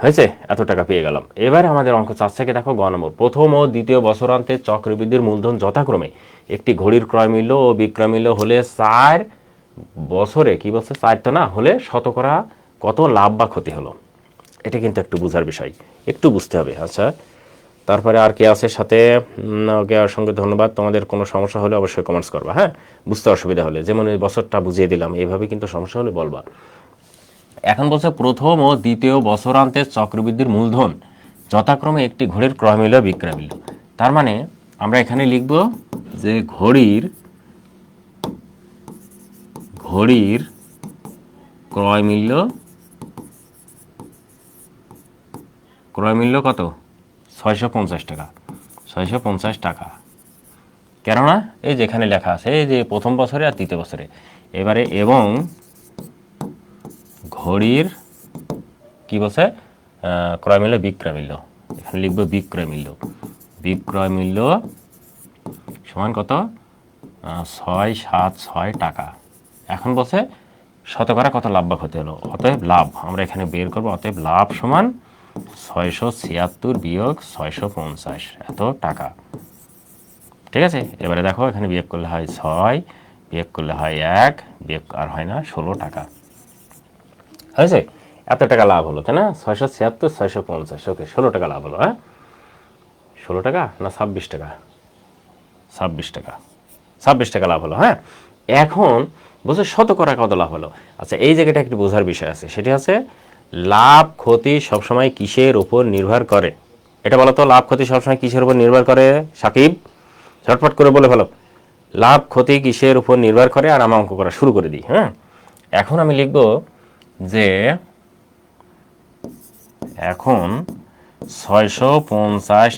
হয়েছে, এত টাকা পেয়ে গেলাম। এবারে আমাদের অঙ্ক চাচ্ছে কি দেখো, গ নম্বর, প্রথম ও দ্বিতীয় বছরান্তে চক্রবৃদ্ধির মূলধন যথাক্রমে একটি ঘড়ির ক্রয় মূল্য ও বিক্রয় মূল্য হলে 4 বছরে, কি বলছে 4 তো না, হলে শতকরা কত লাভ বা ক্ষতি হলো। এটা কিন্তু একটু বোঝার বিষয়, একটু বুঝতে হবে। আচ্ছা, তারপরে আর কে আছে সাথে? ওকে, অসংখ্য ধন্যবাদ। তোমাদের কোনো সমস্যা হলে অবশ্যই কমেন্টস করবা, হ্যাঁ, বুঝতে অসুবিধা হলে, যেমন এই বছরটা বুঝিয়ে দিলাম, এইভাবে কিন্তু সমস্যা হলে বলবা। এখন বলছে প্রথম ও দ্বিতীয় বছরান্তে চক্রবৃদ্ধির মূলধন যথাক্রমে একটি ঘড়ির ক্রয় মূল্য বিক্রয় মূল্য। তার মানে আমরা এখানে লিখব যে ঘড়ির ক্রয় মূল্য কত? 650 টাকা, 650 টাকা। কেননা এই যেখানে লেখা আছে, এই যে প্রথম বছরে আর দ্বিতীয় বছরে, এবারে এবং ঘড়ির কি বলছে, ক্রয় মূল্য বিক্রয় মূল্য, এখানে লিখবো বিক্রয় মূল্য সমান কত? 676 টাকা। এখন বলছে শতকরা কত লাভ বা ক্ষতি হলো, অতএব লাভ আমরা এখানে বের করবো। অতএব লাভ সমান 676 বিয়োগ 650, এত টাকা। ঠিক আছে, এবারে দেখো এখানে বিয়োগ করলে হয় 6, বিয়োগ করলে হয় 1, বিয়োগ আর হয় না 16 টাকা। হয়েছে, এত টাকা লাভ হলো তাই না, 676 650, ওকে, 16 টাকা লাভ হলো। হ্যাঁ, 16 টাকা না 26 টাকা, 26 টাকা, 26 টাকা লাভ হলো। হ্যাঁ, এখন বলছে শতকরা কত লাভ হলো। আচ্ছা, এই জায়গাটা একটু বোঝার বিষয় আছে, সেটি আছে লাভ ক্ষতি সবসময় কিসের উপর নির্ভর করে। এটা বলো তো, লাভ ক্ষতি সবসময় কিসের উপর নির্ভর করে? সাকিব, ঝটপট করে বলে ফেলো, লাভ ক্ষতি কিসের উপর নির্ভর করে। আর আমরা অঙ্ক করা শুরু করে দিই। হ্যাঁ, এখন আমি লিখব যে এখন 650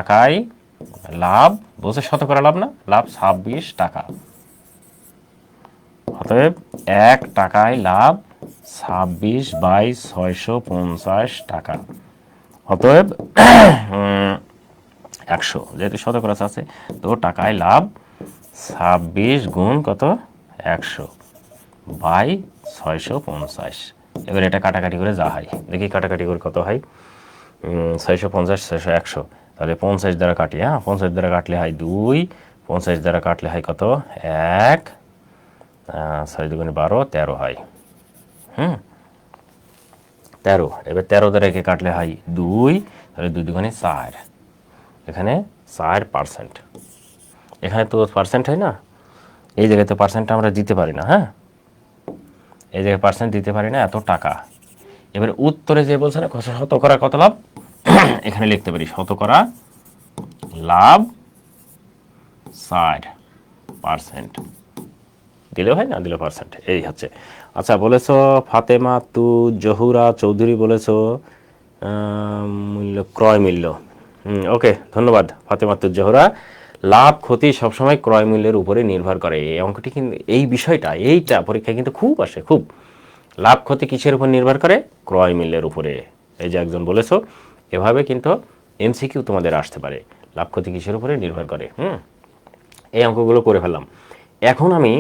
টাকায় লাভ, বলছে শতকরা লাভ না, লাভ 26 টাকা। অতএব 1 টাকায় লাভ 26/650 টাকা। অতএব 100, যেহেতু শতকরা আছে তো টাকায় লাভ 26 গুণ কত 100/650। এবার এটা কাটাকাটি করে যা হয় দেখি, কাটাকাটি করে কত হয়। 650 600 100, তাহলে 50 দ্বারা কাটি। হ্যাঁ, 50 দ্বারা কাটলে হয় 2, 50 দ্বারা কাটলে হয় কত 1, 6 দুগুণে 12, 13 হয়। 13, এবার 13 দ্বারা একে কাটলে হয় 2, তাহলে 2 দুগুণে 4, এখানে 4%। এখানে তো পার্সেন্ট হয় না, এই জায়গায় তো পার্সেন্টটা আমরা দিতে পারি না। হ্যাঁ, এই জায়গায় পার্সেন্ট দিতে পারি না, এত টাকা। এবার উত্তরে যে বলছে না শতকরা কত লাভ, এখানে লিখতে পারি শতকরা লাভ 4%, দিলেও হয় না দিলেও পার্সেন্ট, এই হচ্ছে। আচ্ছা, বলেছ ফাতেমা তু জহুরা চৌধুরী, বলেছ মূল্য ক্রয় মূল্য। ওকে, ধন্যবাদ ফাতেমা তু জহুরা। লাভ ক্ষতি সবসময় ক্রয় মূল্যের উপরে নির্ভর করে। এই অঙ্কটি কিন্তু, এই বিষয়টা, এইটা পরীক্ষায় কিন্তু খুব আসে, খুব। লাভ ক্ষতি কিসের উপর নির্ভর করে? ক্রয় মূল্যের উপরে। এই যে একজন বলেছ, এভাবে কিন্তু এমসিকিউ তোমাদের আসতে পারে, লাভ ক্ষতি কিসের উপরে নির্ভর করে। এই অঙ্কগুলো করে ফেললাম। এখন আমি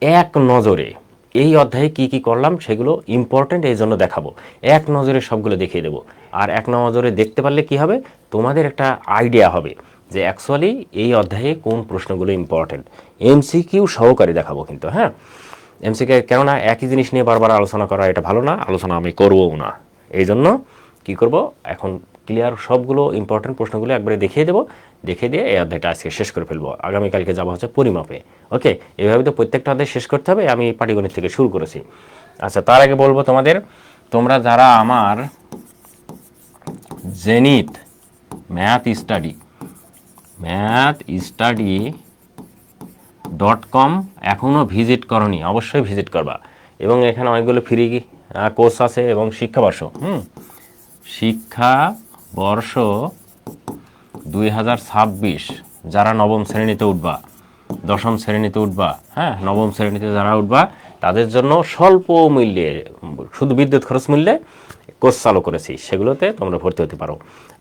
এক নজরে এই অধ্যায়ে কি কি করলাম সেগুলো ইম্পর্টেন্ট, এই জন্য দেখাবো। এক নজরে সবগুলো দেখিয়ে দেবো। আর এক নজরে দেখতে পারলে কি হবে, তোমাদের একটা আইডিয়া হবে যে অ্যাকচুয়ালি এই অধ্যায়ে কোন প্রশ্নগুলো ইম্পর্টেন্ট। এমসিকিউ সহকারে দেখাবো কিন্তু। হ্যাঁ, এমসিকিউ, কেননা একই জিনিস নিয়ে বারবার আলোচনা করা এটা ভালো না, আলোচনা আমি করবও না। এই জন্য কী করব, এখন ক্লিয়ার সবগুলো ইম্পর্টেন্ট প্রশ্নগুলো একবারে দেখিয়ে দেবো, দেখিয়ে দিয়ে এই অধ্যায়টা আজকে শেষ করে ফেলবো। আগামীকালকে যাবো হচ্ছে পরিমাপে। ওকে, এইভাবে তো প্রত্যেকটা অধ্যায় শেষ করতে হবে, আমি পাটিগণিত থেকে শুরু করেছি। আচ্ছা, তার আগে বলবো তোমাদের, তোমরা যারা আমার জেনিথ ম্যাথ স্টাডি mathstudy.com এখনও ভিজিট করনি, অবশ্যই ভিজিট করবা। এবং এখানে অনেকগুলো ফ্রি কোর্স আছে এবং শিক্ষাবর্ষ শিক্ষাবর্ষ 2026 যারা নবম শ্রেণীতে উঠবা, দশম শ্রেণীতে উঠবা, হ্যাঁ নবম শ্রেণীতে যারা উঠবা তাদের জন্য স্বল্প মূল্যে, শুধু বিদ্যুৎ খরচ মূল্যে কোর্স চালু করেছি, সেগুলোতে তোমরা ভর্তি হতে পারো।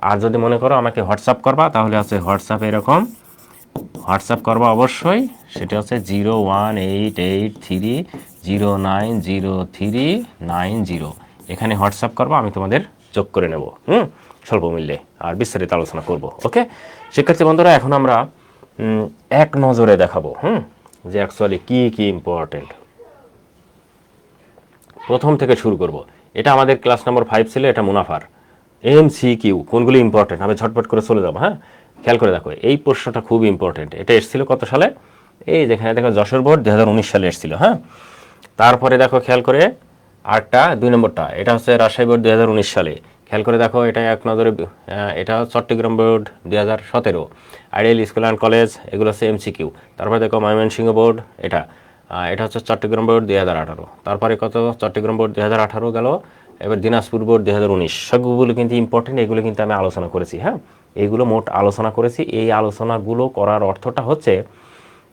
আর যদি মনে করো আমাকে হোয়াটসঅ্যাপ করবা, তাহলে আছে হোয়াটসঅ্যাপ এরকম হোয়াটসঅ্যাপ করবা অবশ্যই, সেটা হচ্ছে 01883090390। এখানে হোয়াটসঅ্যাপ করবা, আমি তোমাদের যোগ করে নেব স্বল্প মূল্যে, আর বিস্তারিত আলোচনা করব। ওকে শিক্ষার্থী বন্ধুরা, এখন আমরা এক নজরে দেখাবো যে অ্যাকচুয়ালি কি কি ইম্পর্টেন্ট। প্রথম থেকে শুরু করব। এটা আমাদের ক্লাস নাম্বার 5 ছিল, এটা মুনাফার MCQ কোনগুলি ইম্পর্টেন্ট, আমি ঝটপট করে চলে যাবো। হ্যাঁ খেয়াল করে দেখো, এই প্রশ্নটা খুব ইম্পর্টেন্ট। এটা এসেছিল কত সালে? এই যেখানে দেখো যশোর বোর্ড 2019 সালে এসেছিল। হ্যাঁ তারপরে দেখো খেয়াল করে আরেকটা 2 নম্বরটা, এটা হচ্ছে রাজশাহী বোর্ড 2019 সালে। খেয়াল করে দেখো, এটা এক নজরে এটা Chattogram board 2017, ideal school and college, এগুলো হচ্ছে MCQ। তারপরে দেখো ময়মনসিংহ বোর্ড, এটা হচ্ছে চট্টগ্রাম বোর্ড 2018। তারপরে কত চট্টগ্রাম বোর্ড 2018 গেল, এবার দিনাজপুর বোর্ড 2019। সবগুলো কিন্তু ইম্পর্টেন্ট, এগুলো কিন্তু আমি আলোচনা করেছি। হ্যাঁ এইগুলো মোট আলোচনা করেছি। এই আলোচনাগুলো করার অর্থটা হচ্ছে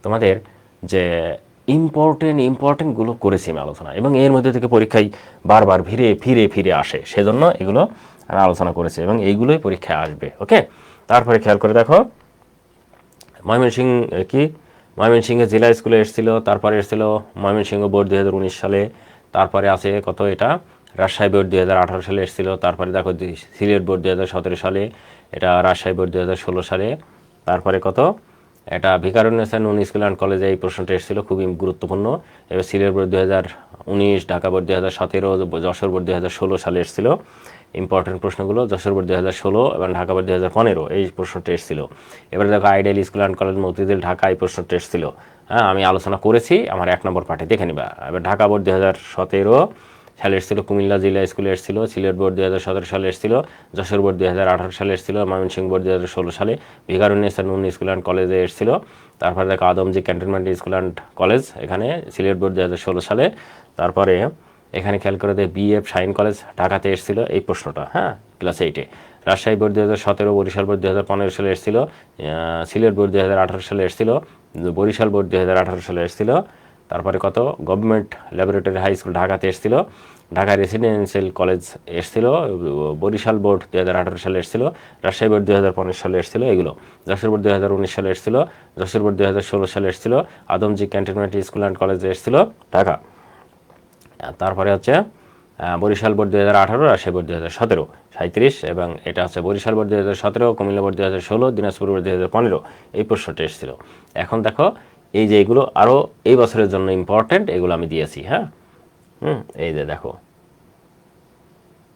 তোমাদের যে ইম্পর্টেন্টগুলো করেছি আমি আলোচনা, এবং এর মধ্যে থেকে পরীক্ষায় বারবার ফিরে আসে, সেজন্য এগুলো আমি আলোচনা করেছি এবং এইগুলোই পরীক্ষায় আসবে। ওকে তারপরে খেয়াল করে দেখো, ময়মনসিংহে জেলা স্কুলে এসেছিল, তারপরে এসেছিল ময়মনসিংহ বোর্ড 2019 সালে। তারপরে আছে কত, এটা রাজশাহী বোর্ড 2018 সালে এসেছিল। তারপরে দেখো সিলেট বোর্ড 2017 সালে, এটা রাজশাহী বোর্ড 2016 সালে। তারপরে কত, এটা ভিকারুন্নেসা নুন স্কুল অ্যান্ড কলেজে এই প্রশ্নটা এসেছিল, খুবই গুরুত্বপূর্ণ। এবার Sylhet board 2019, Dhaka board 2017, Jessore board 2016 সালে এসেছিল। ইম্পর্টেন্ট প্রশ্নগুলো যশোর বোর্ড 2016 এবং ঢাকা বোর্ড 2015 এই প্রশ্নটা এসেছিল। এবারে দেখো ideal school and college Motijheel Dhaka, এই প্রশ্নটা এসেছিল। হ্যাঁ আমি আলোচনা করেছি, আমার 1 নম্বর পাঠে দেখে নিবা। এবার ঢাকা বোর্ড 2017 সালে এসেছিল, কুমিল্লা জেলা স্কুলে এসেছিল, সিলেট বোর্ড 2017 সালে এসেছিল, যশোর বোর্ড 2018 সালে এসেছিল, ময়মনসিংহ বোর্ড 2016 সালে, ভিকারুন্নেসা নুন স্কুল অ্যান্ড কলেজে এসেছিল। তারপরে দেখো Adamjee cantonment school and college, এখানে সিলেট বোর্ড 2016 সালে। তারপরে এখানে খেয়াল করে দেয় BF শাইন কলেজ ঢাকাতে এসেছিল এই প্রশ্নটা, হ্যাঁ ক্লাস 8-এ। রাজশাহী বোর্ড 2017, বরিশাল বোর্ড 2015 সালে এসেছিল, সিলেট বোর্ড 2018 সালে এসেছিল, বরিশাল বোর্ড 2018 সালে এসেছিল। তারপরে কত, গভর্নমেন্ট ল্যাবরেটরি হাই স্কুল ঢাকাতে এসেছিল, ঢাকা রেসিডেন্সিয়াল কলেজ এসেছিল, বরিশাল বোর্ড 2018 সালে এসেছিল, রাজশাহী বোর্ড 2015 সালে এসেছিল এগুলো, যশোর বোর্ড 2019 সালে এসেছিল, যশোর বোর্ড 2016 সালে এসেছিল, আদমজি ক্যান্টনমেন্ট স্কুল অ্যান্ড কলেজে এসেছিল ঢাকা। তারপরে হচ্ছে বরিশাল বোর্ড 2018, রাজশাহী বোর্ড 2017 37, এবং এটা হচ্ছে Barishal board 2017, Cumilla board 2016, Dinajpur board 2015 এই প্রশ্নটা এসেছিল। এখন দেখো এই যে এগুলো আরও এই বছরের জন্য ইম্পর্টেন্ট, এগুলো আমি দিয়েছি। হ্যাঁ এই যে দেখো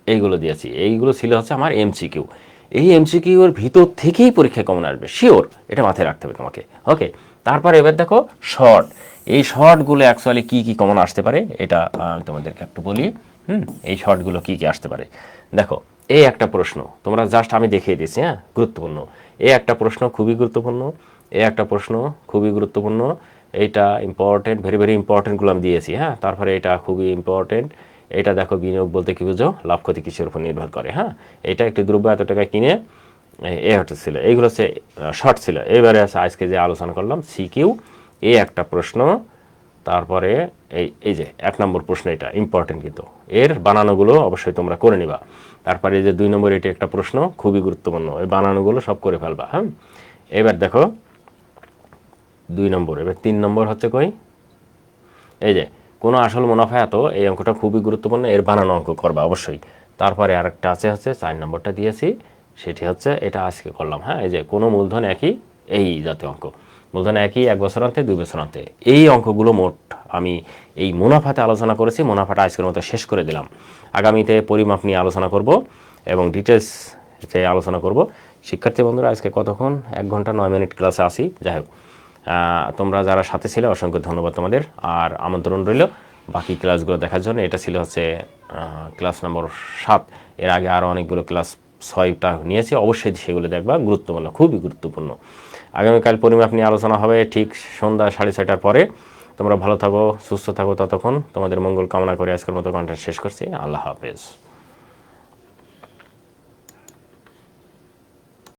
এইগুলো দিয়েছি, এইগুলো ছিল হচ্ছে আমার MCQ। এই MCQর ভিতর থেকেই পরীক্ষায় কমন আসবে শিওর, এটা মাথায় রাখতে হবে তোমাকে। ওকে তারপরে এবার দেখো শর্ট, এই শর্টগুলো অ্যাকচুয়ালি কি কি কমন আসতে পারে এটা আমি তোমাদেরকে একটু বলি। এই শর্টগুলো কি কি আসতে পারে দেখো। এই একটা প্রশ্ন তোমরা জাস্ট আমি দেখিয়ে দিয়েছি, হ্যাঁ গুরুত্বপূর্ণ। এই একটা প্রশ্ন খুবই গুরুত্বপূর্ণ, এই একটা প্রশ্ন খুবই গুরুত্বপূর্ণ, এইটা ইম্পর্টেন্ট, ভেরি ইম্পর্টেন্টগুলো আমি দিয়েছি। হ্যাঁ তারপরে এটা খুবই ইম্পর্টেন্ট, এটা দেখো বিনিয়োগ বলতে কি বুঝো, লাভ ক্ষতি কিসের উপর নির্ভর করে। হ্যাঁ এটা একটি দ্রব্য এত টাকায় কিনে ছিল, এইগুলো হচ্ছে শর্ট ছিল। এবারে আছে আজকে যে আলোচনা করলাম CQ, এই একটা প্রশ্ন। তারপরে এই যে 1 নম্বর প্রশ্ন, এটা ইম্পর্টেন্ট, কিন্তু এর বানানোগুলো অবশ্যই তোমরা করে নিবা। তারপরে এই যে 2 নম্বর, এটি একটা প্রশ্ন খুবই গুরুত্বপূর্ণ, এই বানানোগুলো সব করে ফেলবা। হ্যাঁ এবার দেখো 2 নম্বর, এবার 3 নম্বর হচ্ছে কই, এই যে কোনো আসল মুনাফা এত, এই অঙ্কটা খুবই গুরুত্বপূর্ণ, এর বানানো অঙ্ক করবা অবশ্যই। তারপরে আরেকটা আছে হচ্ছে 4 নম্বরটা দিয়েছি, সেটি হচ্ছে এটা আজকে করলাম। হ্যাঁ এই যে কোনো মূলধন একই, এই জাতীয় অঙ্ক, মূলধন একই 1 বছর অন্তে 2 বছর অন্তে, এই অঙ্কগুলো মোট আমি এই মুনাফাতে আলোচনা করেছি। মুনাফাটা আজকের মতো শেষ করে দিলাম, আগামীতে পরিমাপ নিয়ে আলোচনা করব এবং ডিটেলস আলোচনা করব। শিক্ষার্থী বন্ধুরা আজকে কতক্ষণ, 1 ঘন্টা 9 মিনিট ক্লাসে আসি। যাই হোক তোমরা যারা সাথে ছিলে অসংখ্য ধন্যবাদ তোমাদের, আর আমন্ত্রণ রইল বাকি ক্লাসগুলো দেখার জন্য। এটা ছিল হচ্ছে ক্লাস নম্বর 7, এর আগে আরও অনেকগুলো ক্লাস 6টা নিয়েছি, অবশ্যই সেগুলো দেখবা, গুরুত্বপূর্ণ, খুবই গুরুত্বপূর্ণ। আগামীকাল পরিমাপ নিয়ে আলোচনা হবে ঠিক সন্ধ্যা 6:30টার পরে। তোমরা ভালো থাকো, সুস্থ থাকো, ততক্ষণ তোমাদের মঙ্গল কামনা করে আজকের মতো কন্টেন্ট শেষ করছি। আল্লাহ হাফেজ।